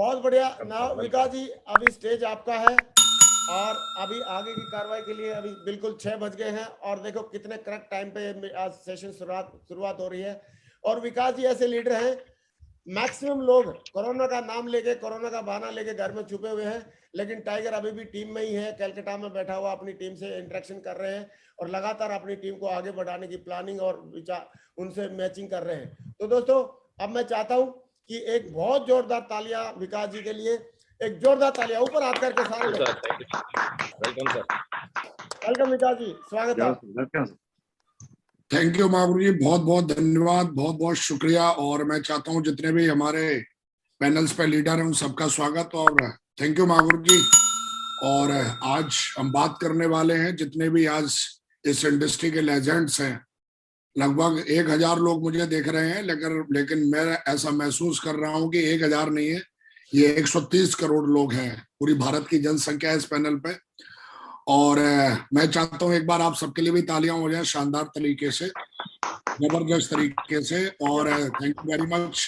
बहुत बढ़िया। नाउ विकास जी, अभी स्टेज आपका है और अभी आगे की कार्रवाई के लिए अभी बिल्कुल 6 बज गए हैं और देखो कितने करेक्ट टाइम पे आज सेशन शुरुआत हो रही है। और विकास जी ऐसे लीडर हैं, मैक्सिमम लोग कोरोना का नाम लेके, कोरोना का बहाना लेके घर में छुपे हुए हैं, लेकिन टाइगर अभी भी टीम में ही है, कलकत्ता में बैठा हुआ अपनी टीम से इंटरेक्शन कर रहे हैं और लगातार अपनी टीम को आगे बढ़ाने की प्लानिंग और विचार उनसे मैचिंग कर रहे हैं। तो दोस्तों, अब मैं चाहता हूं कि एक बहुत जोरदार तालियां विकास जी के लिए, एक जोरदार तालियां ऊपर हाथ करके सारे लोग। Welcome sir. वेलकम विकास जी, स्वागत है। थैंक यू महागुरु जी, बहुत बहुत धन्यवाद, बहुत बहुत शुक्रिया। और मैं चाहता हूं जितने भी हमारे पैनल्स पे लीडर हैं उन सबका स्वागत और थैंक यू महागुरु जी। और आज हम बात करने वाले हैं, जितने भी आज इस इंडस्ट्री के लेजेंड्स हैं, लगभग 1000 लोग मुझे देख रहे हैं, लेकिन मैं ऐसा महसूस कर रहा हूं कि 1000 नहीं है, ये 130 करोड़ लोग हैं, पूरी भारत की जनसंख्या है इस पैनल पे। और मैं चाहता हूं एक बार आप सबके लिए भी तालियां हो जाए शानदार तरीके से, जबरदस्त तरीके से। और थैंक यू वेरी मच।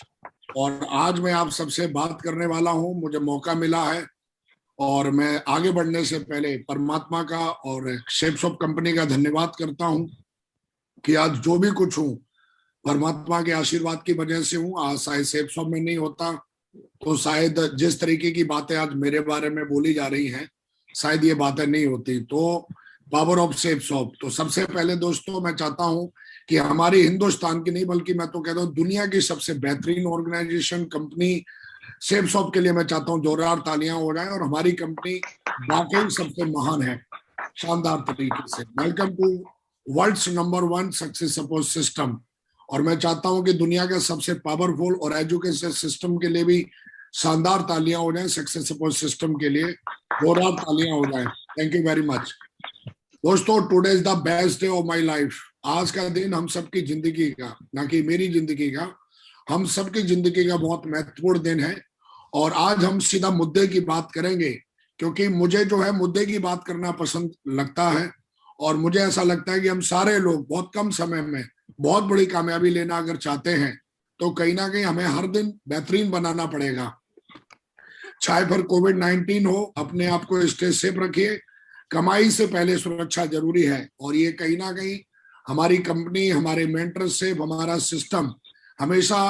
और आज मैं आप सबसे बात करने वाला हूं, मुझे मौका मिला है और मैं आगे बढ़ने से पहले परमात्मा का और शेप्सऑफ कंपनी का धन्यवाद करता हूं कि आज जो भी कुछ हूं परमात्मा के आशीर्वाद की वजह से हूं। आज शायद शेप्सऑफ में नहीं होता तो शायद जिस तरीके की बातें आज मेरे बारे में बोली जा रही हैं शायद ये बातें नहीं होती। तो पावर ऑफ शेप्सऑफ। तो सबसे पहले दोस्तों मैं चाहता हूं कि हमारी हिंदुस्तान की नहीं बल्कि मैं तो कहता हूँ दुनिया की सबसे बेहतरीन ऑर्गेनाइजेशन कंपनी शेप्सऑफ के लिए मैं चाहता हूँ जोरदार तालियां हो जाए। और हमारी कंपनी वाकई सबसे महान है शानदार तरीके से। Welcome to world's number 1 success support system. और मैं चाहता हूं कि दुनिया के सबसे पावरफुल और एजुकेशन सिस्टम के लिए भी शानदार तालियां हो जाएं, सक्सेस सपोर्ट सिस्टम के लिए जोरदार तालियां हो जाएं। थैंक यू वेरी मच दोस्तों। Today is the best day of my life. आज का दिन हम सबकी जिंदगी का, ना कि मेरी जिंदगी का, हम सबकी जिंदगी का बहुत महत्वपूर्ण दिन है। और आज हम सीधा मुद्दे की बात करेंगे, क्योंकि मुझे जो है मुद्दे की बात करना पसंद लगता है। और मुझे ऐसा लगता है कि हम सारे लोग बहुत कम समय में बहुत बड़ी कामयाबी लेना अगर चाहते हैं तो कहीं ना कहीं हमें हर दिन बेहतरीन बनाना पड़ेगा। चाहे फिर कोविड-19 हो, अपने आप को स्टेज सेफ रखिए। कमाई से पहले सुरक्षा जरूरी है। और ये कहीं ना कहीं हमारी कंपनी, हमारे मेंटरशिप, हमारा सिस्टम हमेशा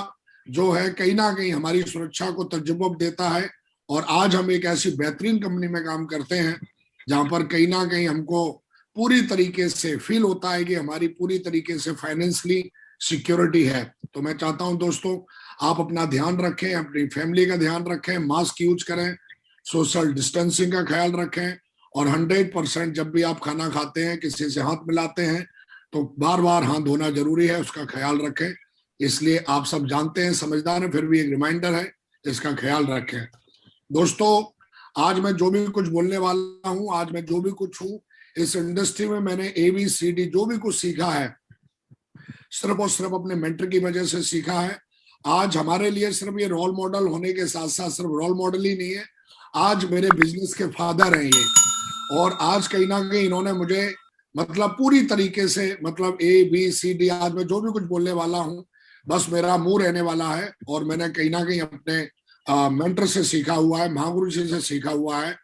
जो है कहीं ना कहीं हमारी सुरक्षा को तजुर्बा देता है। और आज हम एक ऐसी बेहतरीन कंपनी में काम करते हैं जहां पर कहीं ना कहीं हमको पूरी तरीके से फील होता है कि हमारी पूरी तरीके से फाइनेंशियली सिक्योरिटी है। तो मैं चाहता हूं दोस्तों आप अपना ध्यान रखें, अपनी फैमिली का ध्यान रखें, मास्क यूज करें, सोशल डिस्टेंसिंग का ख्याल रखें। और 100% जब भी आप खाना खाते हैं, किसी से हाथ मिलाते हैं तो बार बार हाथ धोना जरूरी है, उसका ख्याल रखें। इसलिए आप सब जानते हैं, समझदार हैं, फिर भी एक रिमाइंडर है, इसका ख्याल रखें। दोस्तों आज मैं जो भी कुछ बोलने वाला हूं, आज मैं जो भी कुछ हूं इस इंडस्ट्री में, मैंने ABCD जो भी कुछ सीखा है सिर्फ और सिर्फ अपने मेंटर की वजह से सीखा है। आज हमारे लिए सिर्फ ये रोल मॉडल होने के साथ साथ सिर्फ रोल मॉडल ही नहीं है, आज मेरे बिजनेस के फादर हैं ये। और आज कहीं ना कहीं इन्होंने मुझे मतलब पूरी तरीके से मतलब ABCD आज मैं जो भी कुछ बोलने वाला हूँ बस मेरा मुंह रहने वाला है। और मैंने कहीं ना कहीं अपने मेंटर से सीखा हुआ है, महागुरु जी से सीखा हुआ है।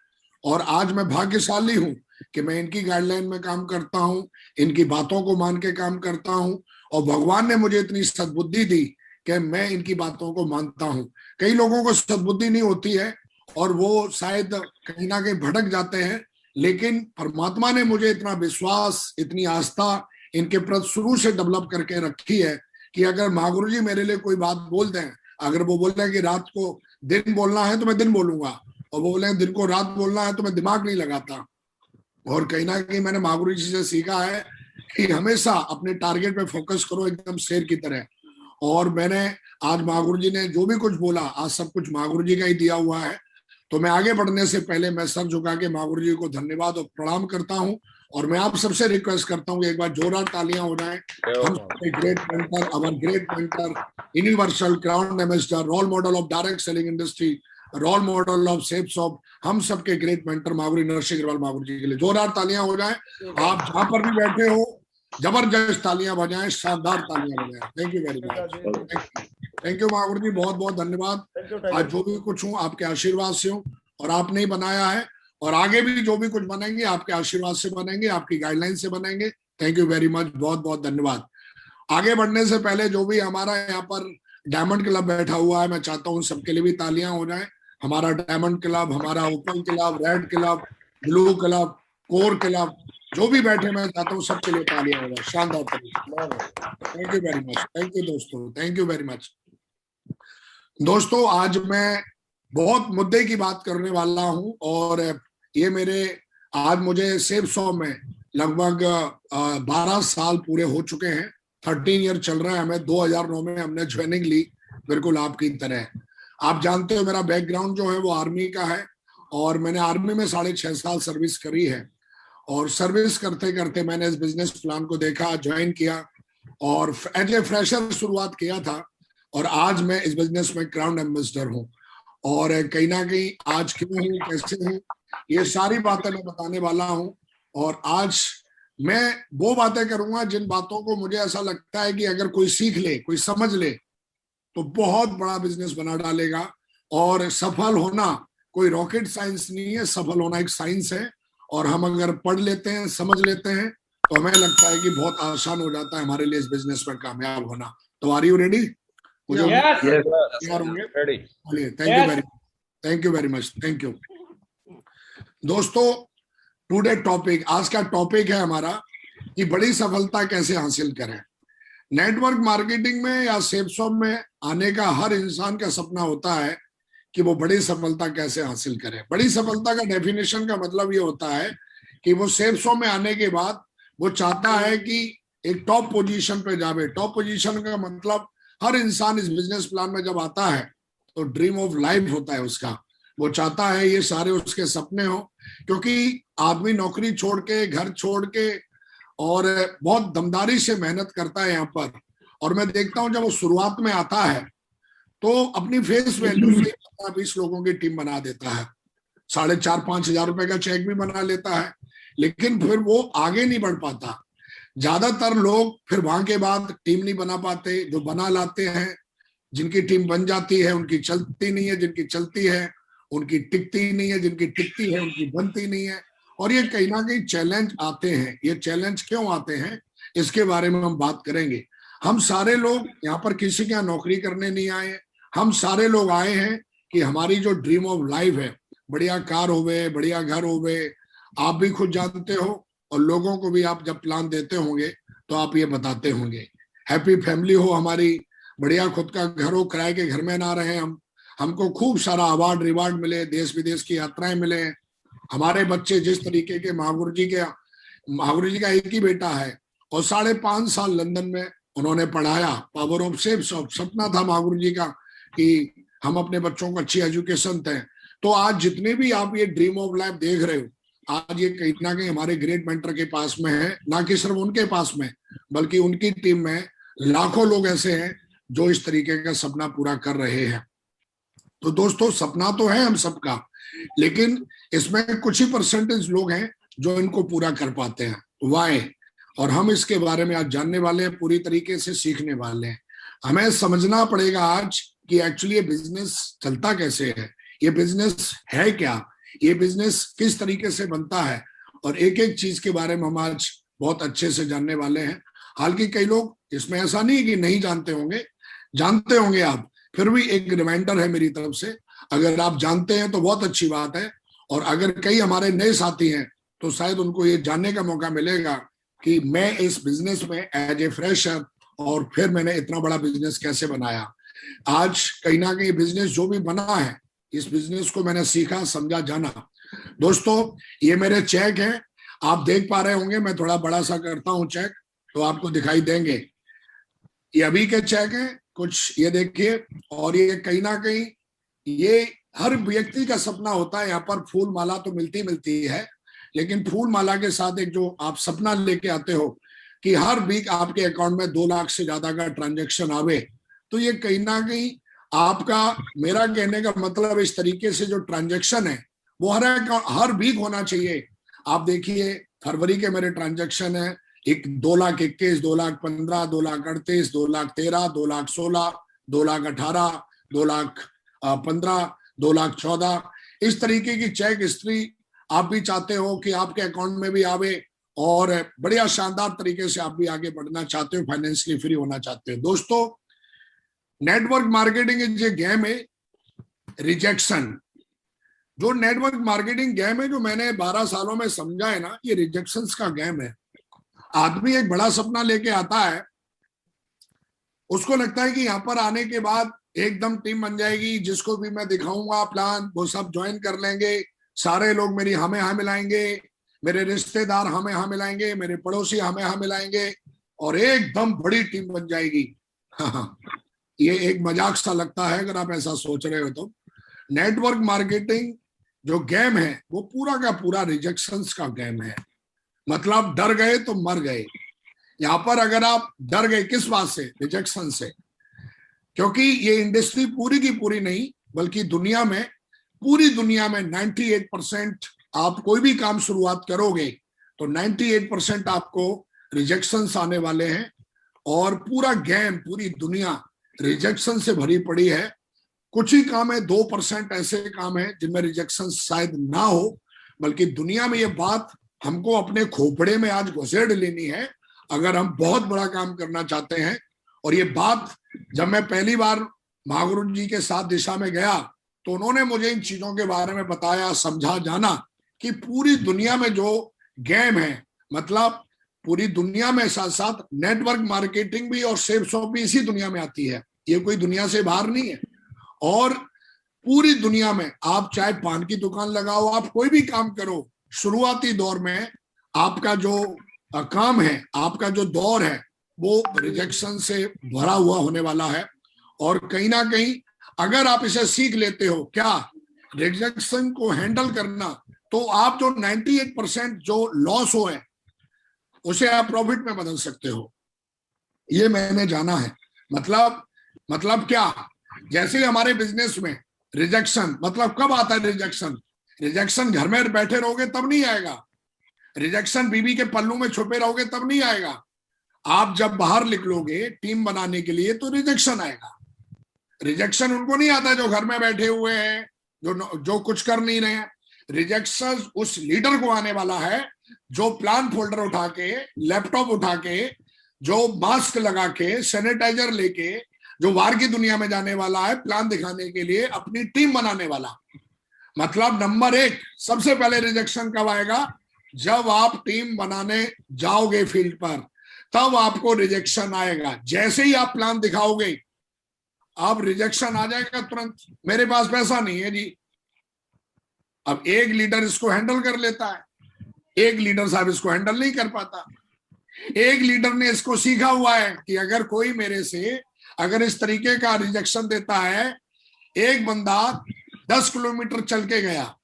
और आज मैं भाग्यशाली हूँ कि मैं इनकी गाइडलाइन में काम करता हूँ, इनकी बातों को मान के काम करता हूँ। और भगवान ने मुझे इतनी सद्बुद्धि दी कि मैं इनकी बातों को मानता हूँ। कई लोगों को सद्बुद्धि नहीं होती है और वो शायद कहीं ना कहीं भटक जाते हैं, लेकिन परमात्मा ने मुझे इतना विश्वास, इतनी आस्था इनके प्रति शुरू से डेवलप करके रखी है कि अगर महागुरु जी मेरे लिए कोई बात बोल दें, अगर वो बोल दें कि रात को दिन बोलना है तो मैं दिन बोलूंगा, और वो बोले दिन को रात बोलना है तो मैं दिमाग नहीं लगाता। और कहीं ना कहीं मैंने महागुरु जी से सीखा है कि हमेशा अपने टारगेट पे फोकस करो, एकदम शेर की तरह। और मैंने आज महागुरु जी ने जो भी कुछ बोला आज सब कुछ महागुरु जी का ही दिया हुआ है। तो मैं आगे बढ़ने से पहले मैं सर झुका के महागुरु जी को धन्यवाद और प्रणाम करता हूं। और मैं आप सबसे रिक्वेस्ट करता हूं कि एक बार जोरदार तालियां हो जाएं। हम great mentor, our great mentor, universal crown ambassador, role model of direct selling industry, role model of शेप्सऑफ, हम सबके ग्रेट मेंटर महागुरु नरसिंह अग्रवाल महागुरु जी के लिए जोरदार तालियां हो जाएं। आप जहां पर भी बैठे हो जबरदस्त तालियां बजाएं, शानदार तालियां बजाएं। Thank you very much. Thank you Mahavir ji, बहुत बहुत धन्यवाद। थैंक यू आज टाइगर। जो भी कुछ हूँ आपके आशीर्वाद से हूँ, और आपने ही बनाया है, और आगे भी जो भी कुछ बनेंगे आपके आशीर्वाद से बनेंगे, आपकी गाइडलाइन से बनेंगे। थैंक यू वेरी मच, बहुत बहुत धन्यवाद। आगे बढ़ने से पहले जो भी हमारा यहाँ पर डायमंड क्लब बैठा हुआ है, मैं चाहता हूँ सबके लिए भी तालियां हो जाए। हमारा डायमंड क्लब, हमारा open club, red club, blue club, core club, जो भी बैठे, मैं चाहता हूँ सबके लिए तालियां हो जाए शानदार तरीके। Thank you very much, thank you दोस्तों, थैंक यू वेरी मच। दोस्तों, आज मैं बहुत मुद्दे की बात करने वाला हूं, और ये मेरे आज मुझे सेफ सॉ में लगभग 12 साल पूरे हो चुके हैं। 13 ईयर चल रहा है हमें। 2009 में हमने ज्वाइनिंग ली, बिल्कुल आपकी तरह। आप जानते हो मेरा बैकग्राउंड जो है वो आर्मी का है, और मैंने आर्मी में 6.5 साल सर्विस करी है। और सर्विस करते करते मैंने इस बिजनेस प्लान को देखा, ज्वाइन किया, और एज ए फ्रेशर शुरुआत किया था, और आज मैं इस बिजनेस में क्राउन एम्बेसडर हूँ। और कहीं ना कहीं आज क्यों हूँ, कैसे हूँ, ये सारी बातें मैं बताने वाला हूँ। और आज मैं वो बातें करूंगा जिन बातों को मुझे ऐसा लगता है कि अगर कोई सीख ले, कोई समझ ले, तो बहुत बड़ा बिजनेस बना डालेगा। और सफल होना कोई रॉकेट साइंस नहीं है, सफल होना एक साइंस है। और हम अगर पढ़ लेते हैं, समझ लेते हैं, तो हमें लगता है कि बहुत आसान हो जाता है हमारे लिए इस बिजनेस में कामयाब होना। तो आर यू रेडी? मुझे Yes, तैयार होंगे? ready. Thank you very, thank you very much, thank you. दोस्तों, टुडे टॉपिक, आज का टॉपिक है हमारा कि बड़ी सफलता कैसे हासिल करें। नेटवर्क मार्केटिंग में या सेल्सॉप में आने का हर इंसान का सपना होता है कि वो बड़ी सफलता कैसे हासिल करे। बड़ी सफलता का डेफिनेशन का मतलब ये होता है कि वो सेल्सॉप में आने के बाद वो चाहता है कि एक टॉप पोजीशन पे जावे। टॉप पोजीशन का मतलब हर इंसान इस बिजनेस प्लान में जब आता है तो ड्रीम ऑफ लाइफ होता है उसका। वो चाहता है ये सारे उसके सपने हो, क्योंकि आदमी नौकरी छोड़ के, घर छोड़ के, और बहुत दमदारी से मेहनत करता है यहाँ पर। और मैं देखता हूँ जब वो शुरुआत में आता है तो अपनी फेस वैल्यू से 15-20 लोगों की टीम बना देता है, 4,500-5,000 रुपए का चेक भी बना लेता है, लेकिन फिर वो आगे नहीं बढ़ पाता। ज्यादातर लोग फिर वहां के बाद टीम नहीं बना पाते। जो बना लाते हैं, जिनकी टीम बन जाती है उनकी चलती नहीं है, जिनकी चलती है उनकी टिकती नहीं है, जिनकी टिकती है उनकी बनती नहीं है। और ये कहीं ना कहीं चैलेंज आते हैं। ये चैलेंज क्यों आते हैं, इसके बारे में हम बात करेंगे। हम सारे लोग यहाँ पर किसी के यहाँ नौकरी करने नहीं आए। हम सारे लोग आए हैं कि हमारी जो ड्रीम ऑफ लाइफ है, बढ़िया कार होवे, बढ़िया घर होवे, आप भी खुद जानते हो, और लोगों को भी आप जब प्लान देते होंगे तो आप ये बताते होंगे। हैप्पी फैमिली हो हमारी, बढ़िया खुद का घर हो, किराए के घर में ना रहे हम, हमको खूब सारा अवार्ड रिवार्ड मिले, देश विदेश की यात्राएं मिले। हमारे बच्चे जिस तरीके के, महावीर जी का एक ही बेटा है और 5.5 साल लंदन में उन्होंने पढ़ाया। पावर ऑफ सेफ सपना था महावीर जी का कि हम अपने बच्चों को अच्छी एजुकेशन दें। तो आज जितने भी आप ये ड्रीम ऑफ लाइफ देख रहे हो, आज ये कहीं ना कहीं हमारे ग्रेट मेंटर के पास में है। ना कि सिर्फ उनके पास में, बल्कि उनकी टीम में लाखों लोग ऐसे हैं जो इस तरीके का सपना पूरा कर रहे हैं। तो दोस्तों, सपना तो है हम सबका, लेकिन इसमें कुछ ही परसेंटेज लोग हैं जो इनको पूरा कर पाते हैं। वाई? और हम इसके बारे में आज जानने वाले हैं, पूरी तरीके से सीखने वाले हैं। हमें समझना पड़ेगा आज कि एक्चुअली ये बिजनेस चलता कैसे है, ये बिजनेस है क्या, ये बिजनेस किस तरीके से बनता है, और एक एक चीज के बारे में हम आज बहुत अच्छे से जानने वाले हैं। हालांकि कई लोग इसमें ऐसा नहीं कि नहीं जानते होंगे, जानते होंगे आप। फिर भी एक रिमाइंडर है मेरी तरफ से, अगर आप जानते हैं तो बहुत अच्छी बात है, और अगर कई हमारे नए साथी हैं तो शायद उनको ये जानने का मौका मिलेगा कि मैं इस बिजनेस में एज ए फ्रेशर, और फिर मैंने इतना बड़ा बिजनेस कैसे बनाया। आज कहीं ना कहीं बिजनेस जो भी बना है, इस बिजनेस को मैंने सीखा, समझा, जाना। दोस्तों, ये मेरे चेक हैं, आप देख पा रहे होंगे। मैं थोड़ा बड़ा सा करता हूँ चेक तो आपको दिखाई देंगे। ये अभी के चेक हैं कुछ, ये देखिए। और ये कहीं ना कहीं ये हर व्यक्ति का सपना होता है। यहाँ पर फूल माला तो मिलती है, लेकिन फूल माला के साथ एक जो आप सपना लेके आते हो कि हर वीक आपके अकाउंट में 2 लाख से ज्यादा का ट्रांजैक्शन आवे, तो ये कहीं ना कहीं आपका, मेरा कहने का मतलब इस तरीके से जो ट्रांजैक्शन है वो हर वीक होना चाहिए। आप देखिए, फरवरी के मेरे ट्रांजैक्शन है 2,21,00,000, 2,15,00,000, 2,38,00,000, 2,13,00,000, 2,16,00,000, 2,18,000, 2,15,000, 2,14,000, इस तरीके की चेक हिस्ट्री आप भी चाहते हो कि आपके अकाउंट में भी आवे और बढ़िया शानदार तरीके से आप भी आगे बढ़ना चाहते हो, फाइनेंशियली फ्री होना चाहते हो। दोस्तों, network marketing is a game है रिजेक्शन। जो नेटवर्क मार्केटिंग गेम है, जो मैंने 12 सालों में समझा है ना, ये रिजेक्शंस का गेम है। आदमी एक बड़ा सपना लेके आता है, उसको लगता है कि यहाँ पर आने के बाद एकदम टीम बन जाएगी, जिसको भी मैं दिखाऊंगा प्लान वो सब ज्वाइन कर लेंगे, सारे लोग मेरी हमें हाँ मिलाएंगे, मेरे रिश्तेदार हमें हाँ मिलाएंगे, मेरे पड़ोसी हमें हाँ मिलाएंगे और एकदम बड़ी टीम बन जाएगी। ये एक मजाक सा लगता है अगर आप ऐसा सोच रहे हो तो। नेटवर्क मार्केटिंग जो गेम है वो पूरा का पूरा रिजेक्शंस का गेम है। मतलब डर गए तो मर गए। यहाँ पर अगर आप डर गए किस बात से? रिजेक्शन से। क्योंकि ये इंडस्ट्री पूरी की पूरी नहीं बल्कि दुनिया में, पूरी दुनिया में 98% आप कोई भी काम शुरुआत करोगे तो 98% आपको रिजेक्शंस आने वाले हैं और पूरा गेम, पूरी दुनिया रिजेक्शन से भरी पड़ी है। कुछ ही काम है, 2% ऐसे काम है जिनमें रिजेक्शन शायद ना हो, बल्कि दुनिया में ये बात हमको अपने खोपड़े में आज घुसेड़ लेनी है अगर हम बहुत बड़ा काम करना चाहते हैं। और ये बात जब मैं पहली बार महागुरु जी के साथ दिशा में गया तो उन्होंने मुझे इन चीजों के बारे में बताया, समझा, जाना कि पूरी दुनिया में जो गेम है, मतलब पूरी दुनिया में साथ साथ नेटवर्क मार्केटिंग भी और सेल्स भी इसी दुनिया में आती है, ये कोई दुनिया से बाहर नहीं है। और पूरी दुनिया में आप चाहे पान की दुकान लगाओ, आप कोई भी काम करो, शुरुआती दौर में आपका जो काम है, आपका जो दौर है वो रिजेक्शन से भरा हुआ होने वाला है। और कहीं ना कहीं अगर आप इसे सीख लेते हो, क्या रिजेक्शन को हैंडल करना, तो आप जो 98% जो लॉस हो है उसे आप प्रॉफिट में बदल सकते हो। ये मैंने जाना है। मतलब क्या, जैसे ही हमारे बिजनेस में रिजेक्शन, मतलब कब आता है रिजेक्शन? रिजेक्शन घर में बैठे रहोगे तब नहीं आएगा, रिजेक्शन बीवी के पल्लू में छुपे रहोगे तब नहीं आएगा। आप जब बाहर निकलोगे टीम बनाने के लिए तो रिजेक्शन आएगा। रिजेक्शन उनको नहीं आता जो घर में बैठे हुए हैं, जो कुछ कर नहीं रहे हैं। रिजेक्शन उस लीडर को आने वाला है जो प्लान फोल्डर उठा के, लैपटॉप उठा के, जो मास्क लगा के, सैनिटाइजर लेके, जो बाहर की दुनिया में जाने वाला है प्लान दिखाने के लिए, अपनी टीम बनाने वाला। मतलब नंबर 1 सबसे पहले रिजेक्शन कब आएगा? जब आप टीम बनाने जाओगे फील्ड पर, तब आपको रिजेक्शन आएगा। जैसे ही आप प्लान दिखाओगे अब रिजेक्शन आ जाएगा तुरंत। मेरे पास पैसा नहीं है जी। अब एक लीडर इसको हैंडल कर लेता है, एक लीडर साहब इसको हैंडल नहीं कर पाता। एक लीडर ने इसको सीखा हुआ है कि अगर कोई मेरे से अगर इस तरीके का रिजेक्शन देता है, एक बंदा 10 किलोमीटर चल के गया,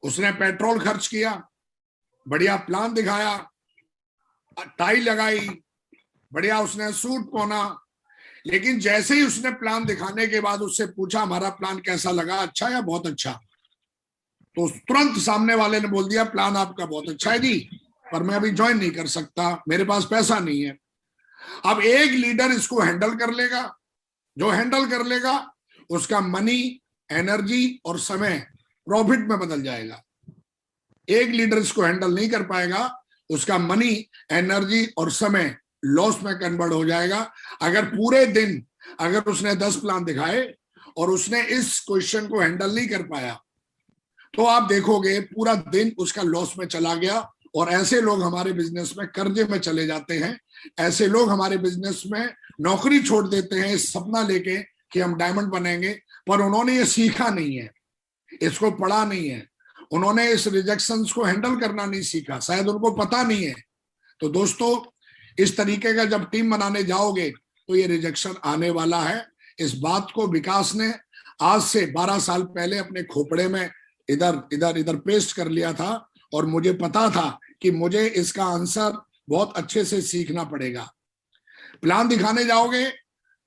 उसने पेट्रोल खर्च किया, बढ़िया प्लान दिखाया, टाई लगाई, बढ़िया उसने सूट पहना, लेकिन जैसे ही उसने प्लान दिखाने के बाद उससे पूछा हमारा प्लान कैसा लगा, अच्छा या बहुत अच्छा, तो तुरंत सामने वाले ने बोल दिया प्लान आपका बहुत अच्छा है जी, पर मैं अभी ज्वाइन नहीं कर सकता, मेरे पास पैसा नहीं है। अब एक लीडर इसको हैंडल कर लेगा, जो हैंडल कर लेगा उसका मनी, एनर्जी और समय प्रॉफिट में बदल जाएगा। एक लीडर इसको हैंडल नहीं कर पाएगा, उसका मनी, एनर्जी और समय लॉस में कन्वर्ट हो जाएगा। अगर पूरे दिन अगर उसने 10 प्लान दिखाए और उसने इस क्वेश्चन को हैंडल नहीं कर पाया तो आप देखोगे पूरा दिन उसका लॉस में चला गया। और ऐसे लोग हमारे बिजनेस में कर्जे में चले जाते हैं, ऐसे लोग हमारे बिजनेस में नौकरी छोड़ देते हैं इस सपना लेके कि हम डायमंड बनेंगे, पर उन्होंने ये सीखा नहीं है, इसको पढ़ा नहीं है, उन्होंने इस रिजेक्शंस को हैंडल करना नहीं सीखा, शायद उनको पता नहीं है। तो दोस्तों, इस तरीके का जब टीम बनाने जाओगे तो ये रिजेक्शन आने वाला है। इस बात को विकास ने आज से 12 साल पहले अपने खोपड़े में इधर पेस्ट कर लिया था और मुझे पता था कि मुझे इसका आंसर बहुत अच्छे से सीखना पड़ेगा। प्लान दिखाने जाओगे,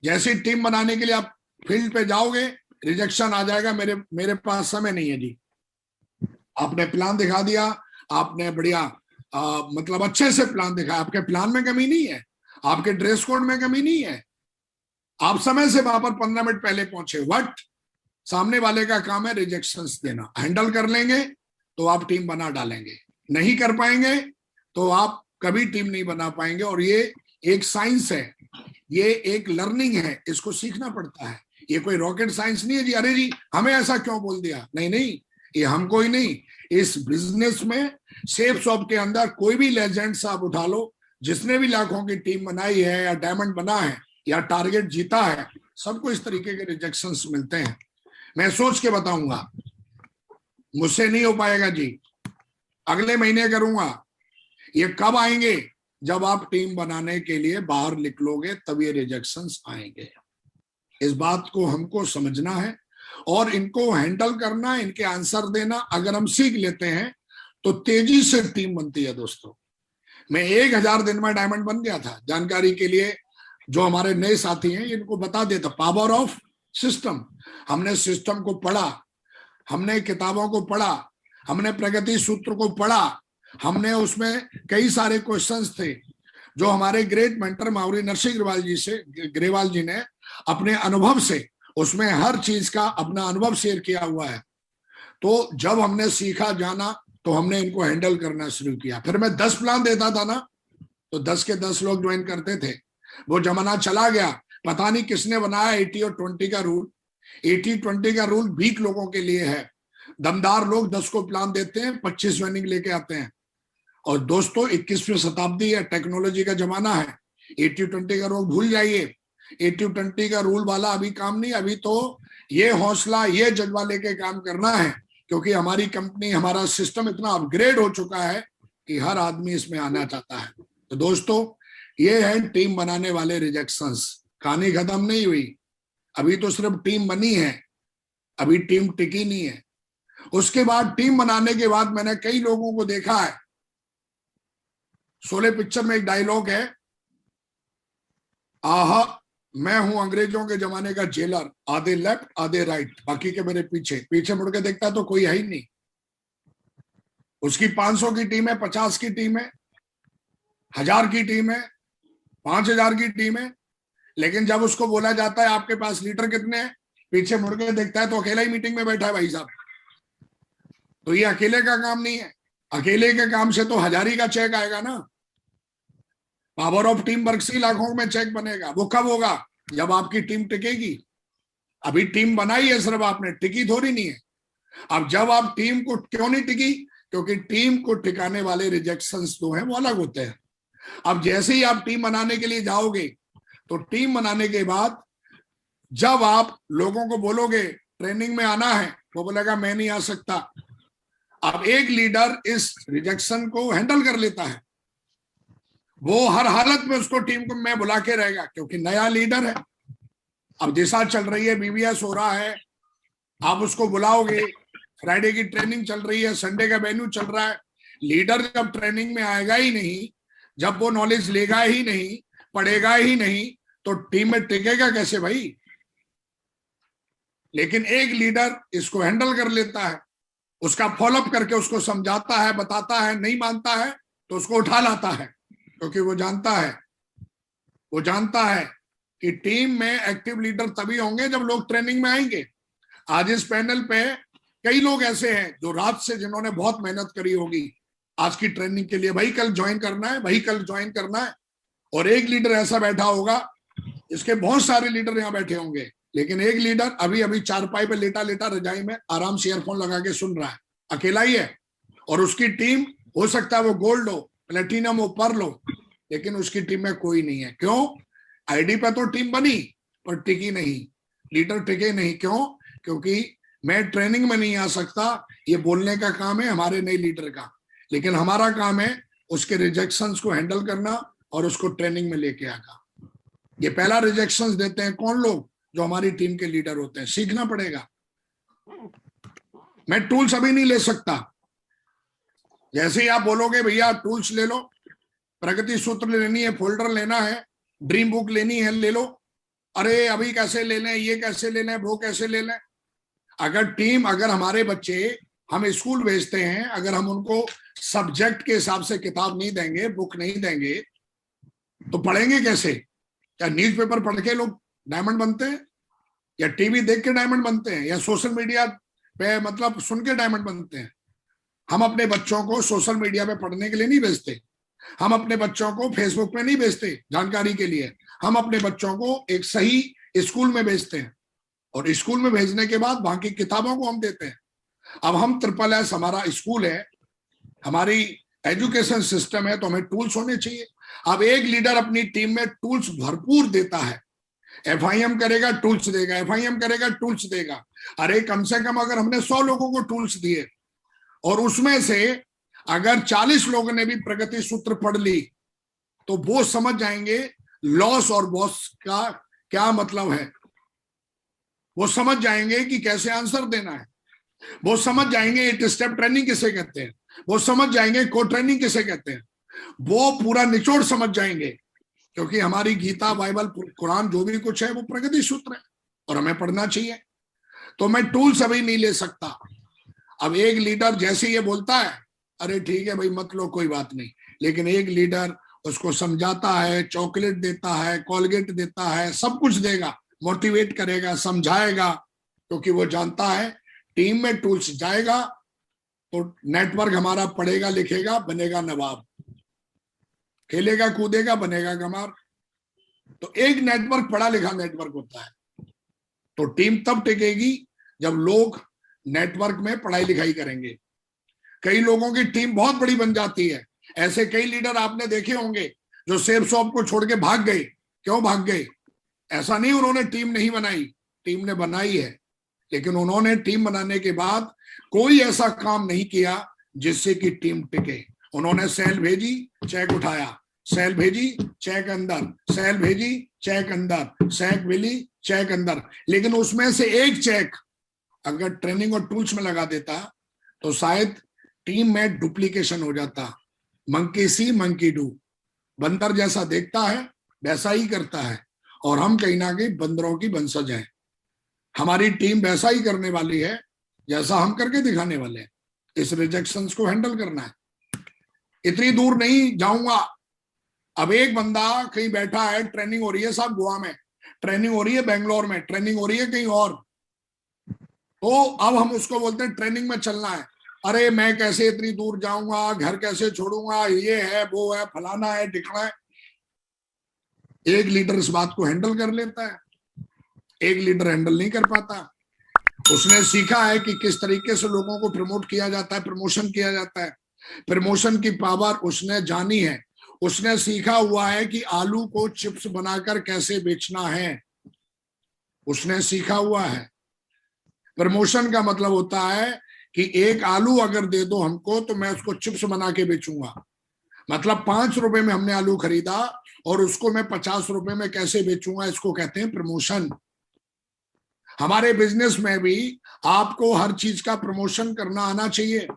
जैसे टीम बनाने के लिए आप फील्ड पे जाओगे, रिजेक्शन आ जाएगा, मेरे पास समय नहीं है जी। आपने प्लान दिखा दिया, आपने बढ़िया मतलब अच्छे से प्लान दिखाया, आपके प्लान में कमी नहीं है, आपके ड्रेस कोड में कमी नहीं है, आप समय से वहां पर 15 मिनट पहले पहुंचे, बट सामने वाले का काम है रिजेक्शंस देना। हैंडल कर लेंगे तो आप टीम बना डालेंगे, नहीं कर पाएंगे तो आप कभी टीम नहीं बना पाएंगे। और ये एक साइंस है, ये एक लर्निंग है, इसको सीखना पड़ता है। ये कोई रॉकेट साइंस नहीं है जी, अरे जी हमें ऐसा क्यों बोल दिया, नहीं नहीं, ये हमको ही नहीं, इस बिजनेस में सेफ शॉप के अंदर कोई भी लेजेंड्स आप उठा लो, जिसने भी लाखों की टीम बनाई है या डायमंड बना है या टारगेट जीता है, सबको इस तरीके के रिजेक्शंस मिलते हैं। मैं सोच के बताऊंगा, मुझसे नहीं हो पाएगा जी, अगले महीने करूंगा। ये कब आएंगे? जब आप टीम बनाने के लिए बाहर निकलोगे तब ये रिजेक्शंस आएंगे। इस बात को हमको समझना है और इनको हैंडल करना, इनके आंसर देना अगर हम सीख लेते हैं तो तेजी से टीम बनती है। दोस्तों, मैं 1000 दिन में डायमंड बन गया था। जानकारी के लिए जो हमारे नए साथी हैं इनको बता देता, पावर ऑफ सिस्टम। हमने सिस्टम को पढ़ा, हमने किताबों को पढ़ा, हमने प्रगति सूत्र को पढ़ा, हमने उसमें कई सारे क्वेश्चंस थे जो हमारे great mentor Maori Narasimha Grewal जी ने अपने अनुभव से उसमें हर चीज का अपना अनुभव शेयर किया हुआ है। तो जब हमने सीखा जाना तो हमने इनको हैंडल करना शुरू किया। फिर मैं 10 प्लान देता था ना, तो 10 के 10 लोग ज्वाइन करते थे। वो जमाना चला गया, पता नहीं किसने बनाया 80 और 20 का रूल। 80-20 का रूल वीक लोगों के लिए है। दमदार लोग 10 को प्लान देते हैं, 25 ज्वाइनिंग लेके आते हैं। और दोस्तों 21वीं शताब्दी है, टेक्नोलॉजी का जमाना है। 80-20 का रूल भूल जाइए। 80-20 का रूल वाला अभी काम नहीं। अभी तो ये हौसला, ये जज्बा लेके काम करना है, क्योंकि हमारी कंपनी, हमारा सिस्टम इतना अपग्रेड हो चुका है कि हर आदमी इसमें आना चाहता है। तो दोस्तों, ये है टीम बनाने वाले रिजेक्शंस। कहानी खत्म नहीं हुई, अभी तो सिर्फ टीम बनी है, अभी टीम टिकी नहीं है। उसके बाद टीम बनाने के बाद मैंने कई लोगों को देखा है। शोले पिक्चर में एक डायलॉग है, आहा मैं हूं अंग्रेजों के जमाने का जेलर, आधे लेफ्ट आधे राइट, बाकी के मेरे पीछे। पीछे मुड़ के देखता तो कोई है ही नहीं। उसकी 500 की टीम है, 50 की टीम है, 1000 की टीम है, 5000 की टीम है, लेकिन जब उसको बोला जाता है आपके पास लीडर कितने हैं, पीछे मुड़ के देखता है तो अकेला ही मीटिंग में बैठा है भाई साहब। तो ये अकेले का काम नहीं है। अकेले के काम से तो 1000 का चेक आएगा ना। पावर ऑफ टीम वर्क से लाखों में चेक बनेगा। वो कब होगा? जब आपकी टीम टिकेगी। अभी टीम बनाई है सिर्फ आपने, टिकी थोड़ी नहीं है। अब जब आप टीम को क्यों नहीं टिकी? क्योंकि टीम को टिकाने वाले रिजेक्शंस जो हैं वो अलग होते हैं। अब जैसे ही आप टीम बनाने के लिए जाओगे तो टीम बनाने के बाद जब आप लोगों को बोलोगे ट्रेनिंग में आना है, वो बोलेगा मैं नहीं आ सकता। अब एक लीडर इस रिजेक्शन को हैंडल कर लेता है, वो हर हालत में उसको टीम को मैं बुला के रहेगा, क्योंकि नया लीडर है। अब दिशा चल रही है, बीबीएस हो रहा है, आप उसको बुलाओगे। फ्राइडे की ट्रेनिंग चल रही है, संडे का वेन्यू चल रहा है। लीडर जब ट्रेनिंग में आएगा ही नहीं, जब वो नॉलेज लेगा ही नहीं, पढ़ेगा ही नहीं, तो टीम में टिकेगा कैसे भाई? लेकिन एक लीडर इसको हैंडल कर लेता है, उसका फॉलोअप करके उसको समझाता है, बताता है, नहीं मानता है तो उसको उठा लाता है, क्योंकि वो जानता है कि टीम में एक्टिव लीडर तभी होंगे जब लोग ट्रेनिंग में आएंगे। आज इस पैनल पे कई लोग ऐसे हैं जो रात से, जिन्होंने बहुत मेहनत करी होगी आज की ट्रेनिंग के लिए, भाई कल ज्वाइन करना है, भाई कल ज्वाइन करना है। और एक लीडर ऐसा बैठा होगा, इसके बहुत सारे लीडर यहाँ बैठे होंगे, लेकिन एक लीडर अभी अभी चारपाई पे लेटा लेटा रजाई में आराम से ईयरफोन लगा के सुन रहा है, अकेला ही है। और उसकी टीम हो सकता है वो गोल्ड हो, प्लेटिनम हो, पर्ल हो, लेकिन उसकी टीम में कोई नहीं है। क्यों? आईडी पे तो टीम बनी पर टिकी नहीं, लीडर टिके नहीं। क्यों? क्योंकि मैं ट्रेनिंग में नहीं आ सकता, ये बोलने का काम है हमारे नए लीडर का, लेकिन हमारा काम है उसके रिजेक्शंस को हैंडल करना और उसको ट्रेनिंग में लेके आना। ये पहला रिजेक्शंस देते हैं कौन लोग? जो हमारी टीम के लीडर होते हैं। सीखना पड़ेगा। मैं टूल्स अभी नहीं ले सकता। जैसे ही आप बोलोगे भैया टूल्स ले लो, प्रगति सूत्र लेनी है, फोल्डर लेना है, ड्रीम बुक लेनी है, ले लो। अरे अभी कैसे ले लें, ये कैसे ले लें, वो कैसे ले लें? अगर हमारे बच्चे, हम स्कूल भेजते हैं, अगर हम उनको सब्जेक्ट के हिसाब से किताब नहीं देंगे, बुक नहीं देंगे, तो पढ़ेंगे कैसे? क्या न्यूज़पेपर पढ़ के लोग डायमंड बनते हैं, या टीवी देख के डायमंड बनते हैं, या सोशल मीडिया पे मतलब सुन के डायमंड बनते हैं? हम अपने बच्चों को सोशल मीडिया पे पढ़ने के लिए नहीं भेजते, हम अपने बच्चों को फेसबुक पे नहीं भेजते जानकारी के लिए, हम अपने बच्चों को एक सही स्कूल में भेजते हैं, और स्कूल में भेजने के बाद बाकी किताबों को हम देते हैं। अब हम SSS हमारा स्कूल है, हमारी एजुकेशन सिस्टम है, तो हमें टूल्स होने चाहिए। अब एक लीडर अपनी टीम में टूल्स भरपूर देता है, FIM करेगा टूल्स देगा, FIM करेगा टूल्स देगा। अरे कम से कम अगर हमने 100 लोगों को टूल्स दिए और उसमें से अगर 40 लोगों ने भी प्रगति सूत्र पढ़ ली, तो वो समझ जाएंगे लॉस और बॉस का क्या मतलब है, वो समझ जाएंगे कि कैसे आंसर देना है, वो समझ जाएंगे 8 स्टेप ट्रेनिंग किसे कहते हैं, वो समझ जाएंगे को ट्रेनिंग किसे कहते हैं, वो पूरा निचोड़ समझ जाएंगे। क्योंकि हमारी गीता, बाइबल, कुरान जो भी कुछ है वो प्रगति सूत्र है और हमें पढ़ना चाहिए। तो मैं टूल्स अभी नहीं ले सकता। अब एक लीडर जैसे ये बोलता है, अरे ठीक है भाई मत लो कोई बात नहीं, लेकिन एक लीडर उसको समझाता है, चॉकलेट देता है, कोलगेट देता है, सब कुछ देगा, मोटिवेट करेगा, समझाएगा, क्योंकि वो जानता है टीम में टूल्स जाएगा तो नेटवर्क हमारा पढ़ेगा लिखेगा, बनेगा नवाब, खेलेगा कूदेगा, बनेगा गमार। तो एक नेटवर्क पढ़ा लिखा नेटवर्क होता है। तो टीम तब टिकेगी जब लोग नेटवर्क में पढ़ाई लिखाई करेंगे। कई लोगों की टीम बहुत बड़ी बन जाती है, ऐसे कई लीडर आपने देखे होंगे जो सेब शॉप को छोड़ के भाग गए। क्यों भाग गए? ऐसा नहीं उन्होंने टीम नहीं बनाई, टीम ने बनाई है, लेकिन उन्होंने टीम बनाने के बाद कोई ऐसा काम नहीं किया जिससे कि टीम टिके। उन्होंने सेल भेजी, चेक उठाया, सेल भेजी, चेक अंदर, सेल भेजी, चेक अंदर, चेक मिली, चेक अंदर। लेकिन उसमें से एक चेक अगर ट्रेनिंग और टूल्स में लगा देता तो शायद टीम में डुप्लीकेशन हो जाता। मंकी सी मंकी डू, बंदर जैसा देखता है वैसा ही करता है, और हम कहीं ना कहीं बंदरों की वंशज हैं। हमारी टीम वैसा ही करने वाली है जैसा हम करके दिखाने वाले हैं। इस रिजेक्शंस को हैंडल करना है। इतनी दूर नहीं जाऊंगा। अब एक बंदा कहीं बैठा है, ट्रेनिंग हो रही है साहब गोवा में, ट्रेनिंग हो रही है बेंगलोर में, ट्रेनिंग हो रही है कहीं और, तो अब हम उसको बोलते हैं ट्रेनिंग में चलना है। अरे मैं कैसे इतनी दूर जाऊंगा, घर कैसे छोड़ूंगा, ये है वो है, फलाना है ढिकना है। एक लीडर इस बात को हैंडल कर लेता है, एक लीडर हैंडल नहीं कर पाता। उसने सीखा है कि किस तरीके से लोगों को प्रमोट किया जाता है, प्रमोशन किया जाता है। प्रमोशन की पावर उसने जानी है। उसने सीखा हुआ है कि आलू को चिप्स बनाकर कैसे बेचना है, उसने सीखा हुआ है। प्रमोशन का मतलब होता है कि एक आलू अगर दे दो हमको तो मैं उसको चिप्स बना के बेचूंगा। मतलब 5 रुपए में हमने आलू खरीदा और उसको मैं 50 रुपए में कैसे बेचूंगा, इसको कहते हैं प्रमोशन। हमारे बिजनेस में भी आपको हर चीज का प्रमोशन करना आना चाहिए।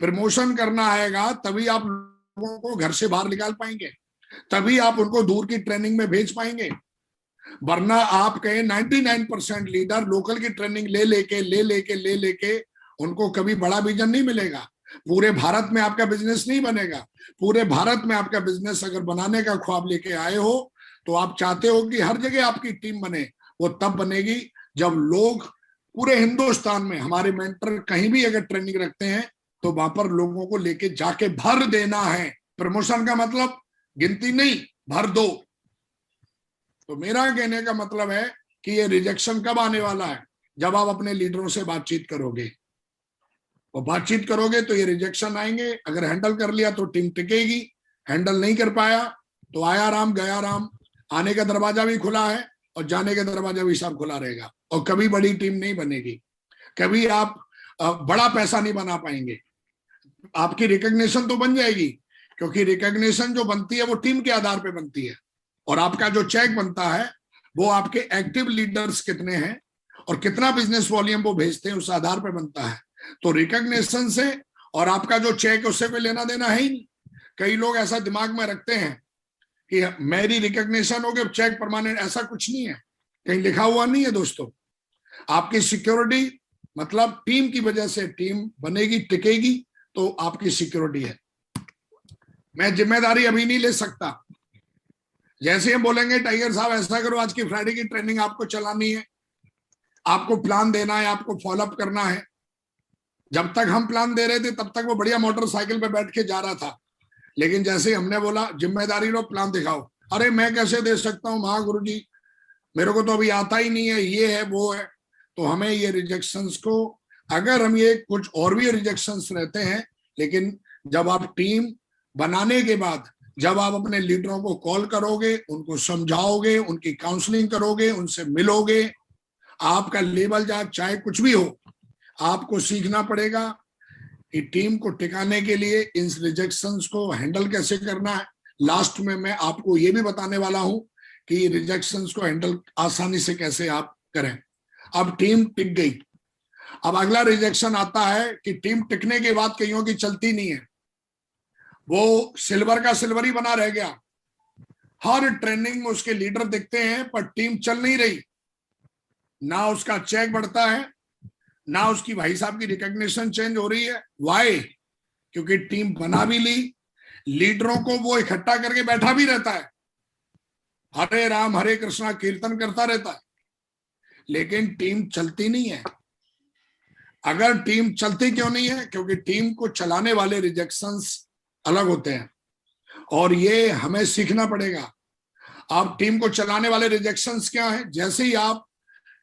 प्रमोशन करना आएगा तभी आप लोगों को घर से बाहर निकाल पाएंगे, तभी आप उनको दूर की ट्रेनिंग में भेज पाएंगे। वरना आप कहें 99% लीडर लोकल की ट्रेनिंग ले लेके उनको कभी बड़ा विजन नहीं मिलेगा। पूरे भारत में आपका बिजनेस नहीं बनेगा। पूरे भारत में आपका बिजनेस अगर बनाने का ख्वाब लेके आए हो तो आप चाहते हो कि हर जगह आपकी टीम बने, वो तब बनेगी जब लोग पूरे हिंदुस्तान में, हमारे मेंटर कहीं भी अगर ट्रेनिंग रखते हैं तो वहां पर लोगों को लेके जाके भर देना है। प्रमोशन का मतलब गिनती नहीं, भर दो। तो मेरा कहने का मतलब है कि ये रिजेक्शन कब आने वाला है? जब आप अपने लीडरों से बातचीत करोगे, और बातचीत करोगे तो ये रिजेक्शन आएंगे। अगर हैंडल कर लिया तो टीम टिकेगी, हैंडल नहीं कर पाया तो आया राम गया राम। आने का दरवाजा भी खुला है और जाने का दरवाजा भी सब खुला रहेगा, और कभी बड़ी टीम नहीं बनेगी, कभी आप बड़ा पैसा नहीं बना पाएंगे। आपकी रिकॉग्निशन तो बन जाएगी, क्योंकि रिकॉग्निशन जो बनती है वो टीम के आधार पे बनती है, और आपका जो चेक बनता है वो आपके एक्टिव लीडर्स कितने हैं और कितना बिजनेस वॉल्यूम वो भेजते हैं उस आधार पे बनता है। तो रिकॉग्निशन से और आपका जो चेक है उससे कोई लेना देना है ही नहीं। कई लोग ऐसा दिमाग में रखते हैं कि मेरी रिकॉग्निशन हो गई चेक परमानेंट, ऐसा कुछ नहीं है, कहीं लिखा हुआ नहीं है दोस्तों। आपकी सिक्योरिटी मतलब टीम की वजह से टीम बनेगी, टिकेगी, तो आपकी सिक्योरिटी है। मैं जिम्मेदारी अभी नहीं ले सकता, जैसे हम बोलेंगे टाइगर साहब ऐसा करो, आज की फ्राइडे की ट्रेनिंग आपको चलानी है, आपको प्लान देना है, आपको फॉलोअप करना है। जब तक हम प्लान दे रहे थे तब तक वो बढ़िया मोटरसाइकिल पे बैठ के जा रहा था, लेकिन जैसे ही हमने बोला जिम्मेदारी लो, प्लान दिखाओ, अरे मैं कैसे दे सकता हूँ महागुरु जी, मेरे को तो अभी आता ही नहीं है, ये है वो है। तो हमें ये रिजेक्शंस को, अगर हम ये कुछ और भी रिजेक्शंस रहते हैं, लेकिन जब आप टीम बनाने के बाद जब आप अपने लीडरों को कॉल करोगे, उनको समझाओगे, उनकी काउंसलिंग करोगे, उनसे मिलोगे, आपका लेवल चाहे कुछ भी हो, आपको सीखना पड़ेगा कि टीम को टिकाने के लिए इन रिजेक्शंस को हैंडल कैसे करना है। लास्ट में मैं आपको ये भी बताने वाला हूं कि रिजेक्शंस को हैंडल आसानी से कैसे आप करें। अब टीम टिक गई, अब अगला रिजेक्शन आता है कि टीम टिकने के बाद कईयों की चलती नहीं है, वो सिल्वर का सिल्वर ही बना रह गया, हर ट्रेनिंग में उसके लीडर दिखते हैं पर टीम चल नहीं रही, ना उसका चेक बढ़ता है, ना उसकी भाई साहब की रिकॉग्निशन चेंज हो रही है। वाई? क्योंकि टीम बना भी ली, लीडरों को वो इकट्ठा करके बैठा भी रहता है, हरे राम हरे कृष्णा कीर्तन करता रहता है, लेकिन टीम चलती नहीं है। अगर टीम चलती क्यों नहीं है? क्योंकि टीम को चलाने वाले रिजेक्शंस अलग होते हैं, और ये हमें सीखना पड़ेगा। आप टीम को चलाने वाले रिजेक्शंस क्या है? जैसे ही आप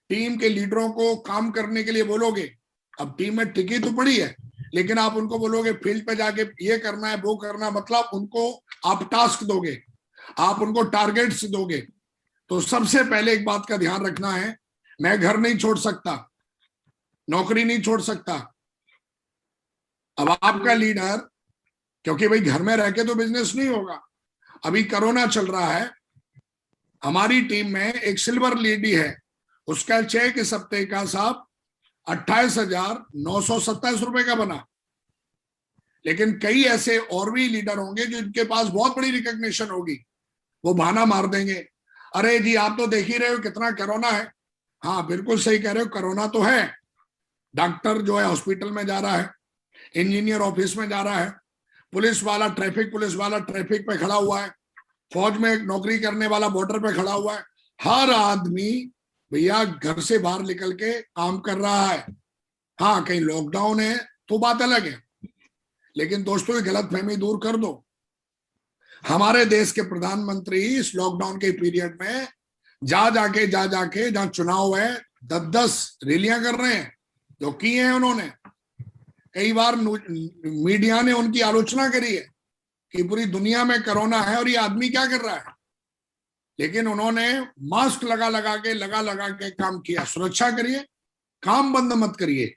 टीम के लीडरों को काम करने के लिए बोलोगे, अब टीम में टिकी तो पड़ी है, लेकिन आप उनको बोलोगे फील्ड पे जाके ये करना है वो करना, मतलब उनको आप टास्क दोगे, आप उनको टारगेट्स दोगे। तो सबसे पहले एक बात का ध्यान रखना है, मैं घर नहीं छोड़ सकता, नौकरी नहीं छोड़ सकता। अब आपका लीडर, क्योंकि भाई घर में रह के तो बिजनेस नहीं होगा, अभी कोरोना चल रहा है, हमारी टीम में एक सिल्वर लेडी है, उसका चेक इस हफ्ते का साहब 28,927 रुपए का बना। लेकिन कई ऐसे और भी लीडर होंगे जो इनके पास बहुत बड़ी रिकॉग्निशन होगी, वो बहाना मार देंगे, अरे जी आप तो देख ही रहे हो कितना कोरोना है। हाँ बिल्कुल सही कह रहे हो, कोरोना तो है, डॉक्टर जो है हॉस्पिटल में जा रहा है, इंजीनियर ऑफिस में जा रहा है, पुलिस वाला ट्रैफिक पे खड़ा हुआ है, फौज में नौकरी करने वाला बॉर्डर पे खड़ा हुआ है, हर आदमी भैया घर से बाहर निकल के काम कर रहा है। हाँ कहीं लॉकडाउन है तो बात अलग है, लेकिन दोस्तों ये गलतफहमी दूर कर दो, हमारे देश के प्रधानमंत्री इस लॉकडाउन के पीरियड में जा जाके जहां चुनाव है 10-10 रैलियां कर रहे हैं, जो की हैं उन्होंने। कई बार मीडिया ने उनकी आलोचना करी है कि पूरी दुनिया में कोरोना है और ये आदमी क्या कर रहा है, लेकिन उन्होंने मास्क लगा के काम किया। सुरक्षा करिए, काम बंद मत करिए।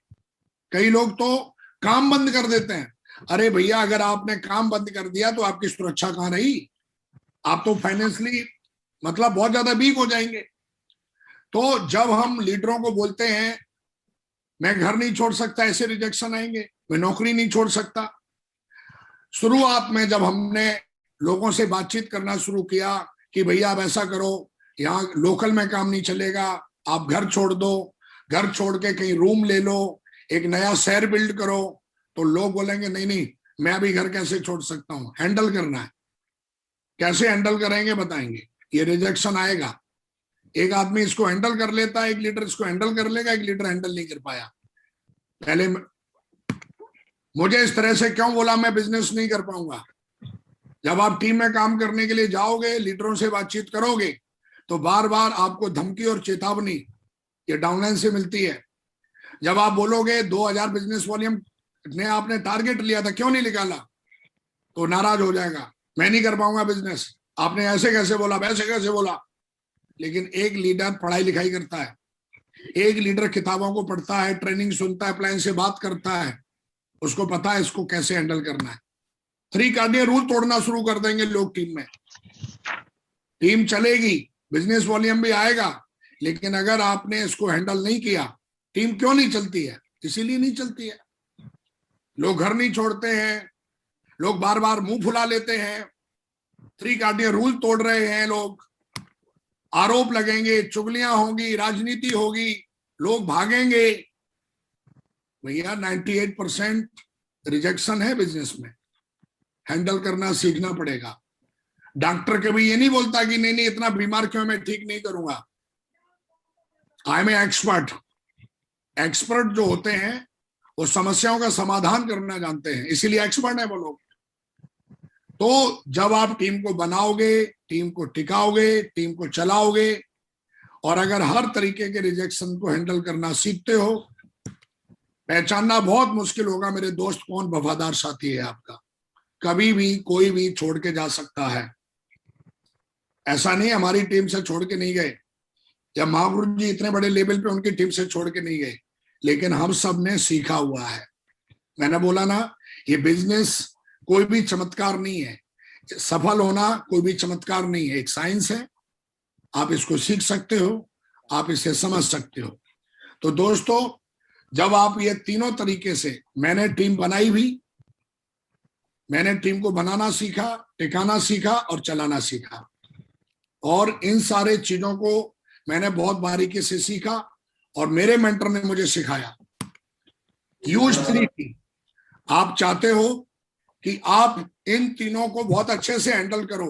कई लोग तो काम बंद कर देते हैं, अरे भैया अगर आपने काम बंद कर दिया तो आपकी सुरक्षा कहां रही? आप तो फाइनेंशियली मतलब बहुत ज्यादा वीक हो जाएंगे। तो जब हम लीडरों को बोलते हैं मैं घर नहीं छोड़ सकता, ऐसे रिजेक्शन आएंगे, मैं नौकरी नहीं छोड़ सकता। शुरुआत में जब हमने लोगों से बातचीत करना शुरू किया कि भैया आप ऐसा करो, यहाँ लोकल में काम नहीं चलेगा, आप घर छोड़ दो, घर छोड़ के कहीं रूम ले लो, एक नया शहर बिल्ड करो, तो लोग बोलेंगे नहीं नहीं मैं अभी घर कैसे छोड़ सकता हूँ, हैंडल करना है। कैसे हैंडल करेंगे बताएंगे, ये रिजेक्शन आएगा। एक आदमी इसको हैंडल कर लेता है, एक लीडर इसको हैंडल कर लेगा, एक लीडर हैंडल नहीं कर पाया। पहले मुझे इस तरह से क्यों बोला मैं बिजनेस नहीं कर पाऊंगा? जब आप टीम में काम करने के लिए जाओगे, लीडरों से बातचीत करोगे, तो बार बार आपको धमकी और चेतावनी ये डाउनलाइन से मिलती है। जब आप बोलोगे 2000 बिजनेस वॉल्यूम ने आपने टारगेट लिया था क्यों नहीं निकाला, तो नाराज हो जाएगा, मैं नहीं कर पाऊंगा बिजनेस, आपने ऐसे कैसे बोला वैसे कैसे बोला। लेकिन एक लीडर पढ़ाई लिखाई करता है, एक लीडर किताबों को पढ़ता है, ट्रेनिंग सुनता है, प्लान से बात करता है, उसको पता है इसको कैसे हैंडल करना है। 3 कार्डियन रूल तोड़ना शुरू कर देंगे लोग टीम में, टीम चलेगी, बिजनेस वॉल्यूम भी आएगा, लेकिन अगर आपने इसको हैंडल नहीं किया, टीम क्यों नहीं चलती है? इसीलिए नहीं चलती है। लोग घर नहीं छोड़ते हैं, लोग बार बार मुंह फुला लेते हैं, 3 कार्डियन रूल तोड़ रहे हैं लोग, आरोप लगेंगे, चुगलियां होंगी, राजनीति होगी, लोग भागेंगे। भैया 98% रिजेक्शन है बिजनेस में, हैंडल करना सीखना पड़ेगा। डॉक्टर कभी ये नहीं बोलता कि नहीं नहीं इतना बीमार क्यों, मैं ठीक नहीं करूंगा। I am expert. एक्सपर्ट जो होते हैं वो समस्याओं का समाधान करना जानते हैं, इसीलिए एक्सपर्ट है वो लोग। तो जब आप टीम को बनाओगे, टीम को टिकाओगे, टीम को चलाओगे, और अगर हर तरीके के रिजेक्शन को हैंडल करना सीखते हो, पहचानना बहुत मुश्किल होगा मेरे दोस्त कौन वफादार साथी है आपका। कभी भी कोई भी छोड़ के जा सकता है। ऐसा नहीं हमारी टीम से छोड़ के नहीं गए, या महागुरु जी इतने बड़े लेवल पे उनकी टीम से छोड़ के नहीं गए, लेकिन हम सब ने सीखा हुआ है। मैंने बोला ना, ये बिजनेस कोई भी चमत्कार नहीं है, सफल होना कोई भी चमत्कार नहीं है, एक साइंस है। आप इसको सीख सकते हो, आप इसे समझ सकते हो। तो दोस्तों, जब आप ये तीनों तरीके से, मैंने टीम बनाई भी, मैंने टीम को बनाना सीखा, टिकाना सीखा और चलाना सीखा, और इन सारे चीजों को मैंने बहुत बारीकी से सीखा और मेरे मेंटर ने मुझे सिखाया। Use 3T। आप चाहते हो कि आप इन तीनों को बहुत अच्छे से हैंडल करो,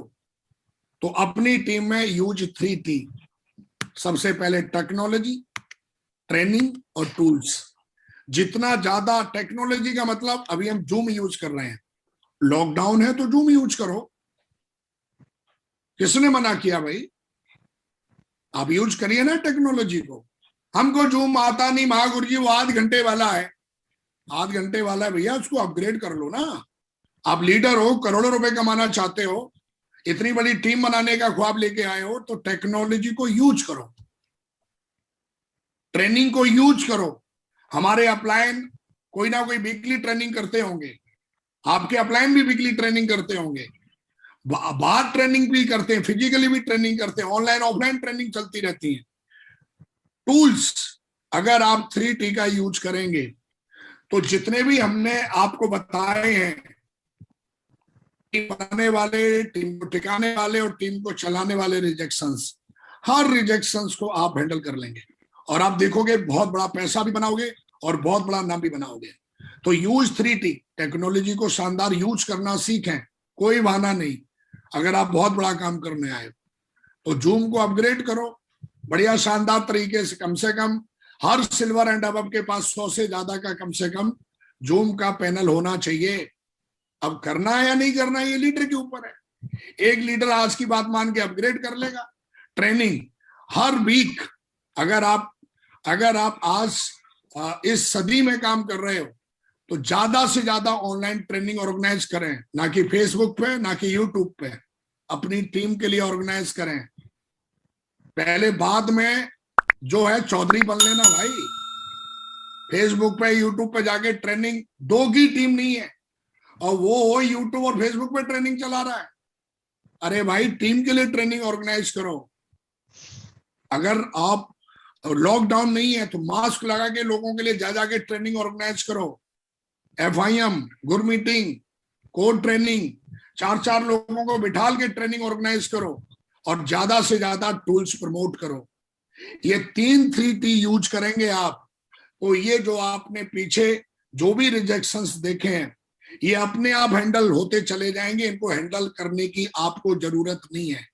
तो अपनी टीम में यूज 3T। सबसे पहले टेक्नोलॉजी, ट्रेनिंग और टूल्स। जितना ज्यादा टेक्नोलॉजी का मतलब, अभी हम जूम यूज कर रहे हैं, लॉकडाउन है तो जूम यूज करो, किसने मना किया भाई? आप यूज करिए ना टेक्नोलॉजी को। हमको जूम आता नहीं महागुरु जी, वो 8 घंटे वाला है। 8 घंटे वाला है भैया, उसको अपग्रेड कर लो ना। आप लीडर हो, करोड़ों रुपए कमाना चाहते हो, इतनी बड़ी टीम बनाने का ख्वाब लेके आए हो, तो टेक्नोलॉजी को यूज करो, ट्रेनिंग को यूज करो। हमारे अपलाइन कोई ना कोई वीकली ट्रेनिंग करते होंगे, आपके अपलाइन भी वीकली ट्रेनिंग करते होंगे, बाहर ट्रेनिंग भी करते हैं, फिजिकली भी ट्रेनिंग करते हैं, ऑनलाइन ऑफलाइन ट्रेनिंग चलती रहती है। टूल्स, अगर आप 3T का यूज करेंगे तो जितने भी हमने आपको बताए हैं, टीम बनाने वाले, टीम को टिकाने वाले और टीम को चलाने वाले रिजेक्शंस, हर रिजेक्शंस को आप हैंडल कर लेंगे, और आप देखोगे बहुत बड़ा पैसा भी बनाओगे और बहुत बड़ा नाम भी बनाओगे। तो यूज 3T, टेक्नोलॉजी को शानदार यूज करना सीखें, कोई बहाना नहीं। अगर आप बहुत बड़ा काम करने आए तो जूम को अपग्रेड करो बढ़िया शानदार तरीके से कम हर सिल्वर एंड अबव के पास 100 से ज्यादा का कम से कम जूम का पैनल होना चाहिए। अब करना है या नहीं करना है, ये लीडर के ऊपर है। एक लीडर आज की बात मान के अपग्रेड कर लेगा। ट्रेनिंग हर वीक, अगर आप आज इस सदी में काम कर रहे हो तो ज्यादा से ज्यादा ऑनलाइन ट्रेनिंग ऑर्गेनाइज करें, ना कि फेसबुक पे, ना कि यूट्यूब पे। अपनी टीम के लिए ऑर्गेनाइज करें। पहले बाद में जो है चौधरी बन लेना भाई। फेसबुक पे, यूट्यूब पे जाके ट्रेनिंग, दो की टीम नहीं है और वो यूट्यूब और फेसबुक पे ट्रेनिंग चला रहा है। अरे भाई, टीम के लिए ट्रेनिंग ऑर्गेनाइज करो। अगर आप लॉकडाउन नहीं है तो मास्क लगा के लोगों के लिए जा जाके ट्रेनिंग ऑर्गेनाइज करो। FIM, good meeting, code training, 4 लोगों को बिठाल के ट्रेनिंग ऑर्गेनाइज करो और ज्यादा से ज्यादा टूल्स प्रमोट करो। ये 3T यूज करेंगे आप, तो ये जो आपने पीछे जो भी रिजेक्शंस देखे हैं, ये अपने आप हैंडल होते चले जाएंगे। इनको हैंडल करने की आपको जरूरत नहीं है।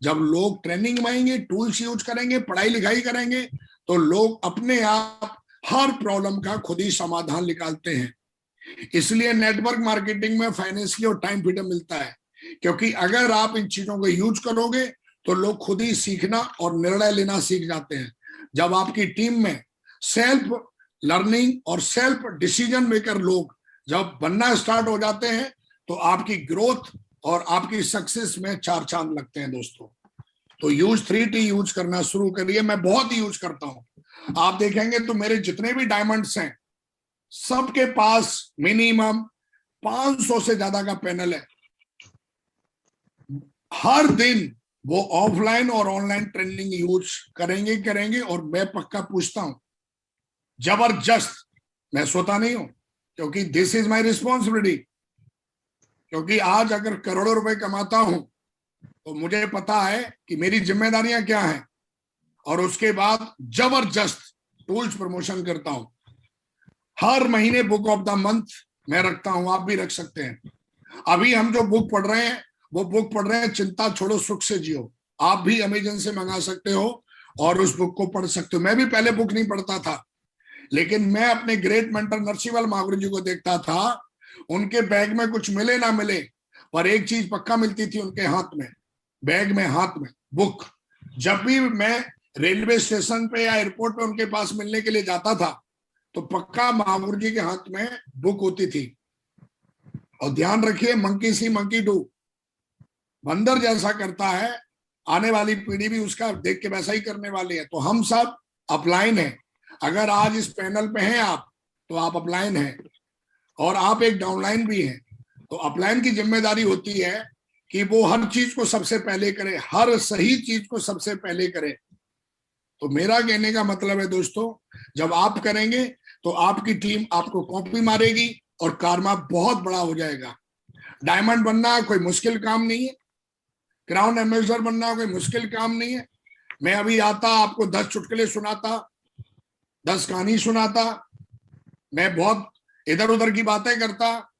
जब लोग ट्रेनिंग में आएंगे, टूल्स यूज करेंगे, पढ़ाई लिखाई करेंगे, तो लोग अपने आप हर प्रॉब्लम का खुद ही समाधान निकालते हैं। इसलिए नेटवर्क मार्केटिंग में फाइनेंशियल और टाइम फ्रीडम मिलता है, क्योंकि अगर आप इन चीजों को यूज करोगे तो लोग खुद ही सीखना और निर्णय लेना सीख जाते हैं। जब आपकी टीम में सेल्फ लर्निंग और सेल्फ डिसीजन मेकर लोग जब बनना स्टार्ट हो जाते हैं, तो आपकी ग्रोथ और आपकी सक्सेस में 4 चांद लगते हैं दोस्तों। तो यूज 3T यूज करना शुरू करिए। मैं बहुत यूज करता हूं। आप देखेंगे तो मेरे जितने भी डायमंड्स हैं, सबके पास मिनिमम 500 से ज्यादा का पैनल है। हर दिन वो ऑफलाइन और ऑनलाइन ट्रेनिंग यूज करेंगे और मैं पक्का पूछता हूं, जबरदस्त। मैं सोता नहीं हूं, क्योंकि दिस इज माय रिस्पॉन्सिबिलिटी। क्योंकि आज अगर करोड़ों रुपए कमाता हूं तो मुझे पता है कि मेरी जिम्मेदारियां क्या हैं, और उसके बाद जबरदस्त टूल्स प्रमोशन करता हूं। हर महीने बुक ऑफ द मंथ मैं रखता हूं, आप भी रख सकते हैं। अभी हम जो बुक पढ़ रहे हैं वो बुक पढ़ रहे हैं, चिंता छोड़ो सुख से जियो। आप भी अमेजन से मंगा सकते हो और उस बुक को पढ़ सकते हो। मैं भी पहले बुक नहीं पढ़ता था, लेकिन मैं अपने ग्रेट मेंटर नरसिंहवाल महागुरु जी को देखता था, उनके बैग में कुछ मिले ना मिले, पर एक चीज पक्का मिलती थी उनके हाथ में, बैग में, हाथ में बुक। जब भी मैं रेलवे स्टेशन पे या एयरपोर्ट पे उनके पास मिलने के लिए जाता था तो पक्का महागुरु जी के हाथ में बुक होती थी। और ध्यान रखिए, मंकी सी मंकी डू, बंदर जैसा करता है, आने वाली पीढ़ी भी उसका देख के वैसा ही करने वाली है। तो हम सब अपलाइन हैं। अगर आज इस पैनल पे हैं आप, तो आप अपलाइन हैं, और आप एक डाउनलाइन भी हैं। तो अपलाइन की जिम्मेदारी होती है कि वो हर चीज को सबसे पहले करे, हर सही चीज को सबसे पहले करे। तो मेरा कहने का मतलब है दोस्तों, जब आप करेंगे तो आपकी टीम आपको कॉपी मारेगी और कारमा बहुत बड़ा हो जाएगा। डायमंड बनना कोई मुश्किल काम नहीं है, क्राउन एम्बेसडर बनना कोई मुश्किल काम नहीं है। मैं अभी आता, आपको 10 चुटकुले सुनाता, 10 कहानी सुनाता, मैं बहुत इधर उधर की बातें करता,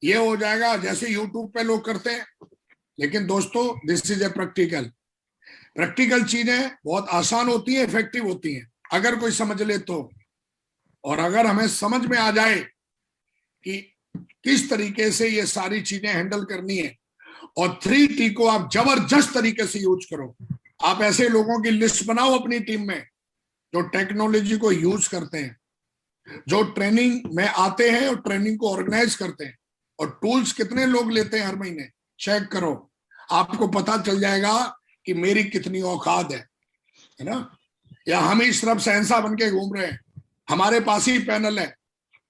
ये हो जाएगा जैसे यूट्यूब पे लोग करते हैं। लेकिन दोस्तों, दिस इज ए प्रैक्टिकल चीजें बहुत आसान होती है, इफेक्टिव होती हैं अगर कोई समझ ले तो। और अगर हमें समझ में आ जाए कि किस तरीके से ये सारी चीजें हैंडल करनी है, और 3T को आप जबरदस्त तरीके से यूज करो। आप ऐसे लोगों की लिस्ट बनाओ अपनी टीम में जो टेक्नोलॉजी को यूज करते हैं, जो ट्रेनिंग में आते हैं और ट्रेनिंग को ऑर्गेनाइज करते हैं। और टूल्स कितने लोग लेते हैं हर महीने, चेक करो, आपको पता चल जाएगा कि मेरी कितनी औकात है ना। या हम ही सिर्फ सहनसा बन के घूम रहे हैं। हमारे पास ही पैनल है,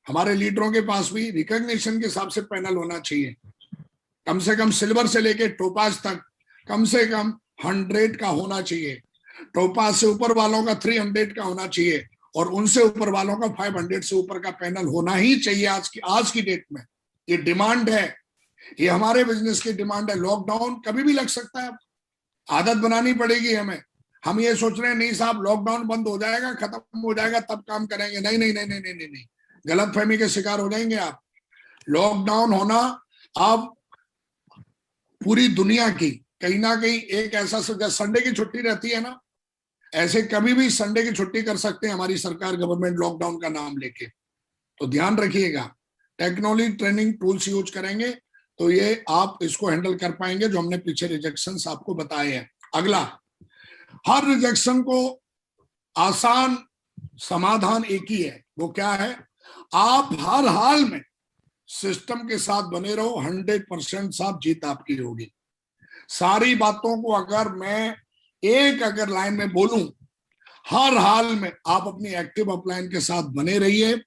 हमारे लीडरों के पास भी रिकॉग्निशन के हिसाब से पैनल होना चाहिए। कम से कम सिल्वर से लेके टोपाज तक कम से कम 100 का होना चाहिए। टोपाज से ऊपर वालों का 300 का होना चाहिए, और उनसे ऊपर वालों का 500 से ऊपर का पैनल होना ही चाहिए आज की डेट में। ये डिमांड है, ये हमारे बिजनेस की डिमांड है। लॉकडाउन कभी भी लग सकता है, आदत बनानी पड़ेगी हमें। हम ये सोच रहे हैं नहीं साहब लॉकडाउन बंद हो जाएगा, खत्म हो जाएगा तब काम करेंगे। नहीं नहीं नहीं नहीं नहीं नहीं, नहीं। गलतफहमी के शिकार हो जाएंगे आप। लॉकडाउन होना अब पूरी दुनिया की कहीं ना कहीं एक ऐसा, संडे की छुट्टी रहती है ना, ऐसे कभी भी संडे की छुट्टी कर सकते हैं हमारी सरकार, गवर्नमेंट, लॉकडाउन का नाम लेके। तो ध्यान रखिएगा, टेक्नोलॉजी ट्रेनिंग टूल्स यूज करेंगे तो ये आप इसको हैंडल कर पाएंगे, जो हमने पीछे रिजेक्शंस आपको बताए हैं। अगला, हर रिजेक्शन को आसान समाधान एक ही है, वो क्या है? आप हर हाल में सिस्टम के साथ बने रहो, 100% साथ जीत आपकी होगी। सारी बातों को अगर मैं अगर लाइन में बोलूं, हर हाल में आप अपनी एक्टिव अपलाइन के साथ बने रहिए।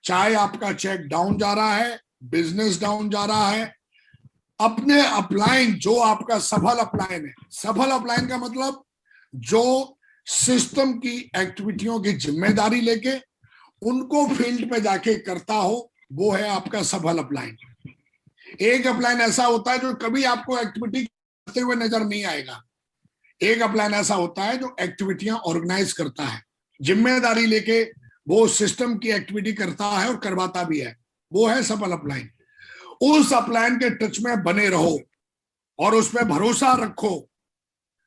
चाहे आपका चेक डाउन जा रहा है, बिजनेस डाउन जा रहा है, अपने अपलाइन जो आपका सफल अपलाइन है, सफल अपलाइन का मतलब जो सिस्टम की एक्टिविटियों की जिम्मेदारी लेके उनको फील्ड पे जाके करता हो, वो है आपका सफल अपलाइन। एक अपलाइन ऐसा होता है जो कभी आपको एक्टिविटी करते हुए नजर नहीं आएगा। एक अपलाइन ऐसा होता है जो एक्टिविटियां ऑर्गेनाइज करता है, जिम्मेदारी लेके वो सिस्टम की एक्टिविटी करता है और करवाता भी है, वो है सफल अपलाइन। उस अपलाइन के टच में बने रहो और उस पर भरोसा रखो,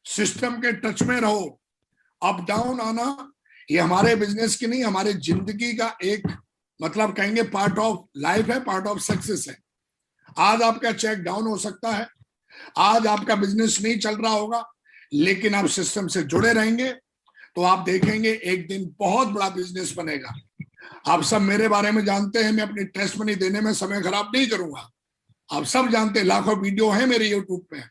सिस्टम के टच में रहो। अप डाउन आना ये हमारे बिजनेस की नहीं, हमारे जिंदगी का एक मतलब कहेंगे पार्ट ऑफ लाइफ है, पार्ट ऑफ सक्सेस है। आज आपका चेक डाउन हो सकता है, आज आपका बिजनेस नहीं चल रहा होगा, लेकिन आप सिस्टम से जुड़े रहेंगे तो आप देखेंगे एक दिन बहुत बड़ा बिजनेस बनेगा। आप सब मेरे बारे में जानते हैं, मैं अपनी टेस्ट मनी देने में समय खराब नहीं करूंगा। आप सब जानते हैं, लाखों वीडियो है मेरे यूट्यूब पे।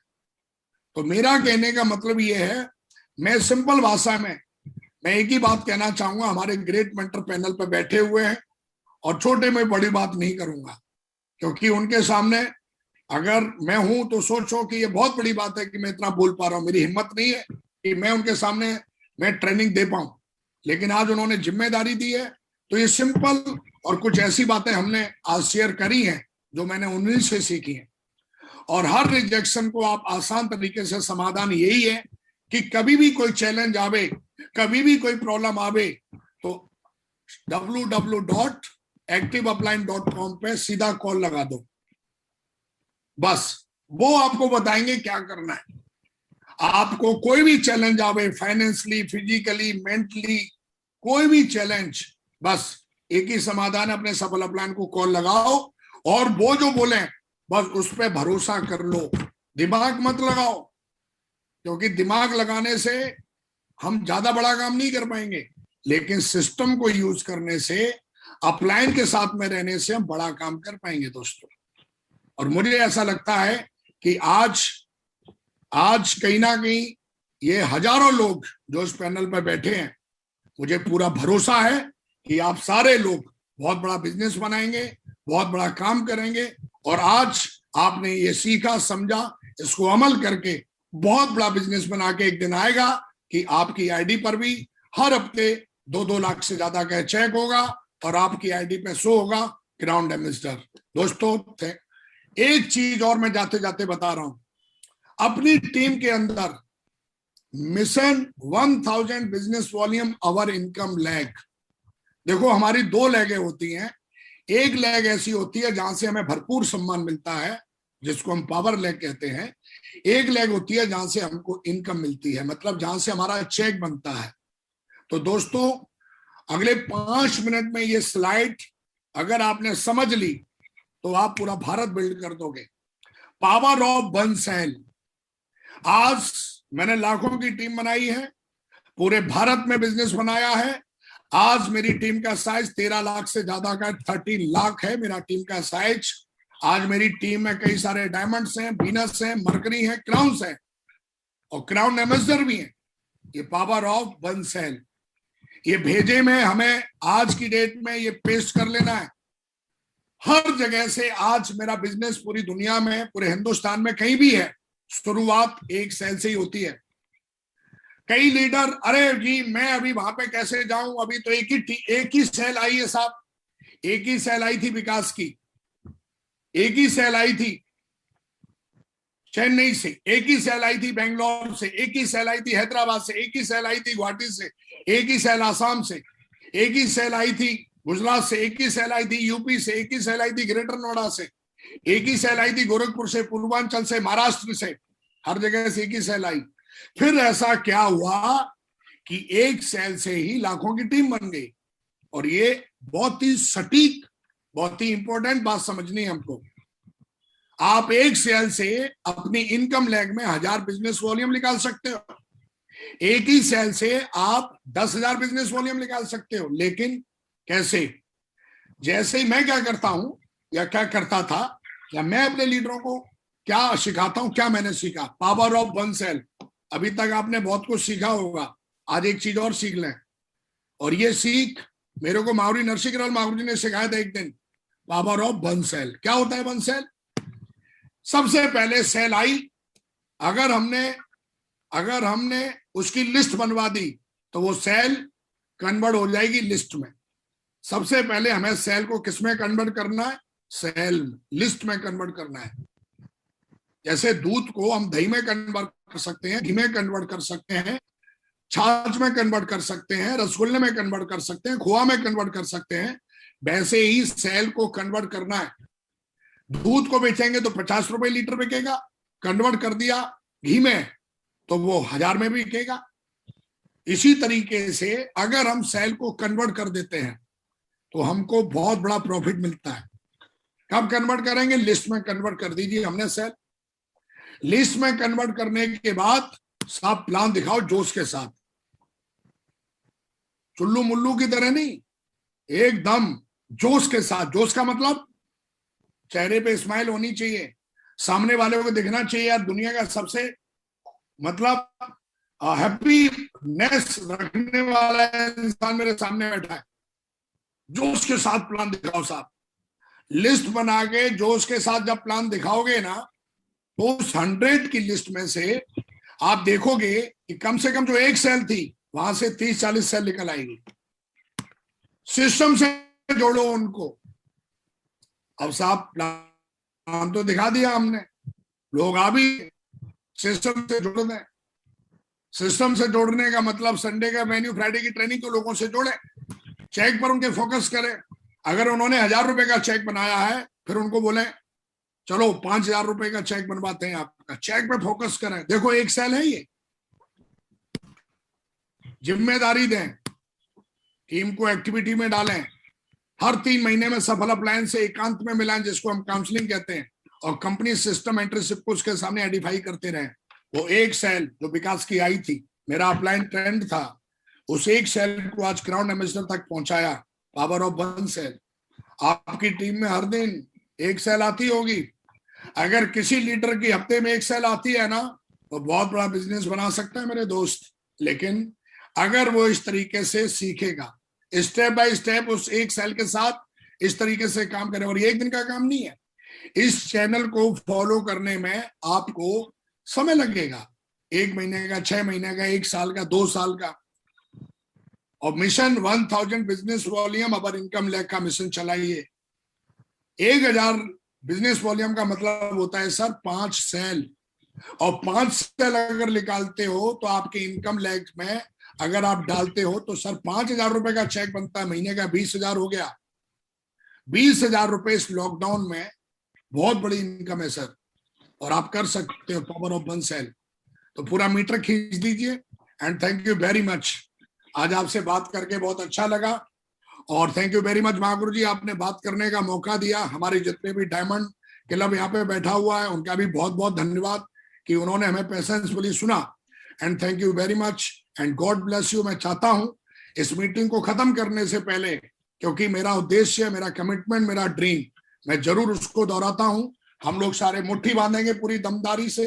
तो मेरा कहने का मतलब ये है, मैं सिंपल भाषा में मैं एक ही बात कहना चाहूंगा, हमारे ग्रेट मेंटर पैनल पे बैठे हुए हैं और छोटे में बड़ी बात नहीं करूंगा, क्योंकि उनके सामने अगर मैं हूं तो सोचो कि ये बहुत बड़ी बात है कि मैं इतना बोल पा रहा हूं। मेरी हिम्मत नहीं है कि मैं उनके सामने मैं ट्रेनिंग दे पाऊं, लेकिन आज उन्होंने जिम्मेदारी दी है तो ये सिंपल और कुछ ऐसी बातें हमने आज शेयर करी हैं जो मैंने उन्हीं से सीखी है। और हर रिजेक्शन को आप आसान तरीके से समाधान यही है कि कभी भी कोई चैलेंज आवे, कभी भी कोई प्रॉब्लम आवे तो www.activeupline.com पे सीधा कॉल लगा दो, बस वो आपको बताएंगे क्या करना है। आपको कोई भी चैलेंज आवे, फाइनेंशियली, फिजिकली, मेंटली, कोई भी चैलेंज, बस एक ही समाधान है, अपने सफल अपलाइन को कॉल लगाओ और वो जो बोले बस उस पर भरोसा कर लो, दिमाग मत लगाओ, क्योंकि दिमाग लगाने से हम ज्यादा बड़ा काम नहीं कर पाएंगे, लेकिन सिस्टम को यूज करने से, अपलाइन के साथ में रहने से हम बड़ा काम कर पाएंगे दोस्तों। और मुझे ऐसा लगता है कि आज कहीं ना कहीं ये हजारों लोग जो इस पैनल पर बैठे हैं, मुझे पूरा भरोसा है कि आप सारे लोग बहुत बड़ा बिजनेस बनाएंगे, बहुत बड़ा काम करेंगे। और आज आपने ये सीखा, समझा, इसको अमल करके बहुत बड़ा बिजनेस बना के एक दिन आएगा कि आपकी आईडी पर भी हर हफ्ते 2-2 लाख से ज्यादा का चेक होगा और आपकी आईडी पे शो होगा क्राउन एम्बेसडर। दोस्तों एक चीज और मैं जाते जाते बता रहा हूं, अपनी टीम के अंदर mission 1000 business volume our income lag. देखो हमारी 2 लैगें होती हैं। एक लैग ऐसी होती है जहां से हमें भरपूर सम्मान मिलता है, जिसको हम पावर लैग कहते हैं। एक लैग होती है जहां से हमको इनकम मिलती है, मतलब जहां से हमारा चेक बनता है। तो दोस्तों अगले 5 मिनट में ये स्लाइड अगर आपने समझ ली तो आप पूरा भारत बिल्ड कर दोगे। Power of one sale. आज मैंने लाखों की टीम बनाई है, पूरे भारत में बिजनेस बनाया है। आज मेरी टीम का साइज 13 लाख से ज्यादा का 13 लाख है मेरा टीम का साइज। आज मेरी टीम में कई सारे डायमंड्स हैं, वीनस हैं, मरकरी हैं, क्राउन्स हैं और क्राउन एम्बेसडर भी हैं। ये पावर ऑफ वन सेल, ये भेजे में हमें आज की डेट में ये पेस्ट कर लेना है। हर जगह से आज मेरा बिजनेस पूरी दुनिया में, पूरे हिंदुस्तान में कहीं भी है, शुरुआत एक सेल से ही होती है। कई लीडर, अरे जी मैं अभी वहां पे कैसे जाऊं, अभी तो एक ही सेल आई है साहब। एक ही सेल आई थी विकास की, एक ही सेल आई थी चेन्नई से, एक ही सेल आई थी बेंगलोर से, एक ही सेल आई थी हैदराबाद से, एक ही सेल आई थी गुवाहाटी से, एक ही सेल आसाम से, एक ही सेल आई थी गुजरात से, एक ही सेल आई थी यूपी से, एक ही सेल आई थी ग्रेटर नोएडा से, एक ही सेल आई थी गोरखपुर से, पूर्वांचल से, महाराष्ट्र से, हर जगह से एक ही सेल आई। फिर ऐसा क्या हुआ कि एक सेल से ही लाखों की टीम बन गई। और ये बहुत ही सटीक, बहुत ही इंपॉर्टेंट बात समझनी है हमको। आप एक सेल से अपनी इनकम लैग में 1000 बिजनेस वॉल्यूम निकाल सकते हो। एक ही सेल से आप 10,000 बिजनेस वॉल्यूम निकाल सकते हो। लेकिन कैसे? जैसे ही मैं क्या करता हूं या क्या करता था, या मैं अपने लीडरों को क्या सिखाता हूं, क्या मैंने सीखा, पावर ऑफ वन सेल। अभी तक आपने बहुत कुछ सीखा होगा, आज एक चीज और सीख लें। और ये सीख मेरे को मावरी नरसिंह मावरी जी ने सिखाया था एक दिन, पावर ऑफ वन सेल। क्या होता है वन सेल? सबसे पहले सेल आई, अगर हमने उसकी लिस्ट बनवा दी तो वो सेल कन्वर्ट हो जाएगी लिस्ट में। सबसे पहले हमें सेल को किसमें कन्वर्ट करना है? सेल लिस्ट में कन्वर्ट करना है। जैसे दूध को हम दही में कन्वर्ट कर सकते हैं, घी में कन्वर्ट कर सकते हैं, छाछ में कन्वर्ट कर सकते हैं, रसगुल्ले में कन्वर्ट कर सकते हैं, खोआ में कन्वर्ट कर सकते हैं, वैसे ही सेल को कन्वर्ट करना है। दूध को बेचेंगे तो 50 रुपए लीटर बिकेगा, कन्वर्ट कर दिया घी में तो वो 1000 में भी बिकेगा। इसी तरीके से अगर हम सेल को कन्वर्ट कर देते हैं तो हमको बहुत बड़ा प्रॉफिट मिलता है। कब कन्वर्ट करेंगे? लिस्ट में कन्वर्ट कर दीजिए हमने सेल। लिस्ट में कन्वर्ट करने के बाद साफ प्लान दिखाओ जोश के साथ, चुल्लू मुल्लू की तरह नहीं, एकदम जोश के साथ। जोश का मतलब चेहरे पे स्माइल होनी चाहिए, सामने वाले को दिखना चाहिए यार दुनिया का सबसे मतलब हैप्पीनेस रखने वाला इंसान मेरे सामने बैठा है। जोश के साथ प्लान दिखाओ साहब। लिस्ट बना के जोश के साथ जब प्लान दिखाओगे ना, तो उस 100 की लिस्ट में से आप देखोगे कि कम से कम जो एक सेल थी वहां से 30-40 सेल निकल आएगी। सिस्टम से जोड़ो उनको। अब साहब प्लान तो दिखा दिया हमने, लोग आ भी सिस्टम से जोड़ दें। सिस्टम से जोड़ने का मतलब संडे का मेन्यू, फ्राइडे की ट्रेनिंग को लोगों से जोड़े, चेक पर उनके फोकस करें। अगर उन्होंने 1000 रुपए का चेक बनाया है, फिर उनको बोले चलो 5,000 रुपए का चेक बनवाते हैं आपका, चेक पे फोकस करें। देखो एक सेल है ये, जिम्मेदारी दें, टीम को एक्टिविटी में डालें, हर 3 महीने में सफल अपलायन से एकांत में मिलाएं, जिसको हम काउंसलिंग कहते हैं, और कंपनी सिस्टम एंटरशिप को उसके सामने आइडेंटिफाई करते रहें। वो एक सेल जो विकास की आई थी, मेरा अपलाइन ट्रेंड था, उस एक सेल को आज क्राउन एम्बेसडर तक पहुंचाया। Power of 1 sale. आपकी टीम में हर दिन एक सेल आती होगी। अगर किसी लीडर की हफ्ते में एक सेल आती है ना, तो बहुत बड़ा बिजनेस बना सकता है मेरे दोस्त। लेकिन अगर वो इस तरीके से सीखेगा, स्टेप बाय स्टेप उस एक सेल के साथ इस तरीके से काम करें, और ये एक दिन का काम नहीं है, इस चैनल को फॉलो करने में आपको समय लगेगा, 1 महीने का, 6 महीने का, 1 साल का, 2 साल का। और मिशन 1000 बिजनेस वॉल्यूम अवर इनकम लेग का मिशन चलाइए। 1000 बिजनेस वॉल्यूम का मतलब होता है सर 5 सेल, और 5 सेल अगर निकालते हो तो आपके इनकम लेग में अगर आप डालते हो तो सर 5,000 रुपए का चेक बनता है, महीने का 20,000 हो गया। 20,000 रुपए इस लॉकडाउन में बहुत बड़ी इनकम है सर, और आप कर सकते हो पावर ऑफ 1 सेल। तो पूरा मीटर खींच दीजिए। And thank you very much, आज आपसे बात करके बहुत अच्छा लगा, और थैंक यू वेरी मच महागुरु जी, आपने बात करने का मौका दिया। हमारे जितने भी डायमंड क्लब यहाँ पे बैठा हुआ है, उनका भी बहुत बहुत धन्यवाद कि उन्होंने हमें पेशेंसफुली सुना। And thank you very much and God bless you. मैं चाहता हूं इस मीटिंग को खत्म करने से पहले, क्योंकि मेरा उद्देश्य, मेरा कमिटमेंट, मेरा ड्रीम, मैं जरूर उसको दोहराता हूं। हम लोग सारे मुट्ठी बांधेंगे पूरी दमदारी से,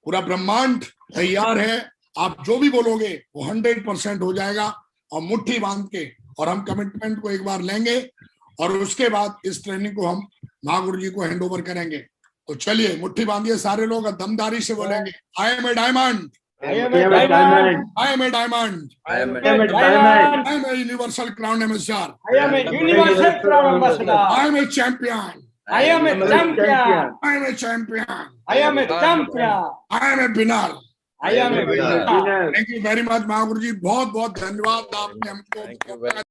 पूरा ब्रह्मांड तैयार है, आप जो भी बोलोगे वो 100% हो जाएगा, और मुट्ठी बांध के, और हम कमिटमेंट को एक बार लेंगे, और उसके बाद इस ट्रेनिंग को हम महागुरु जी को हैंड ओवर करेंगे। तो चलिए मुट्ठी बांधिए सारे लोग, दमदारी से बोलेंगे, I am a diamond, I am a diamond. I am a diamond, I am I am a diamond. I am a universal crown ambassador, I am a universal crown ambassador. I am a champion, I am a champion. I am a champion, I am a champion. I am a winner। I am a winner. Thank you very much महागुरु जी, बहुत बहुत धन्यवाद, आपने हमको Thank you very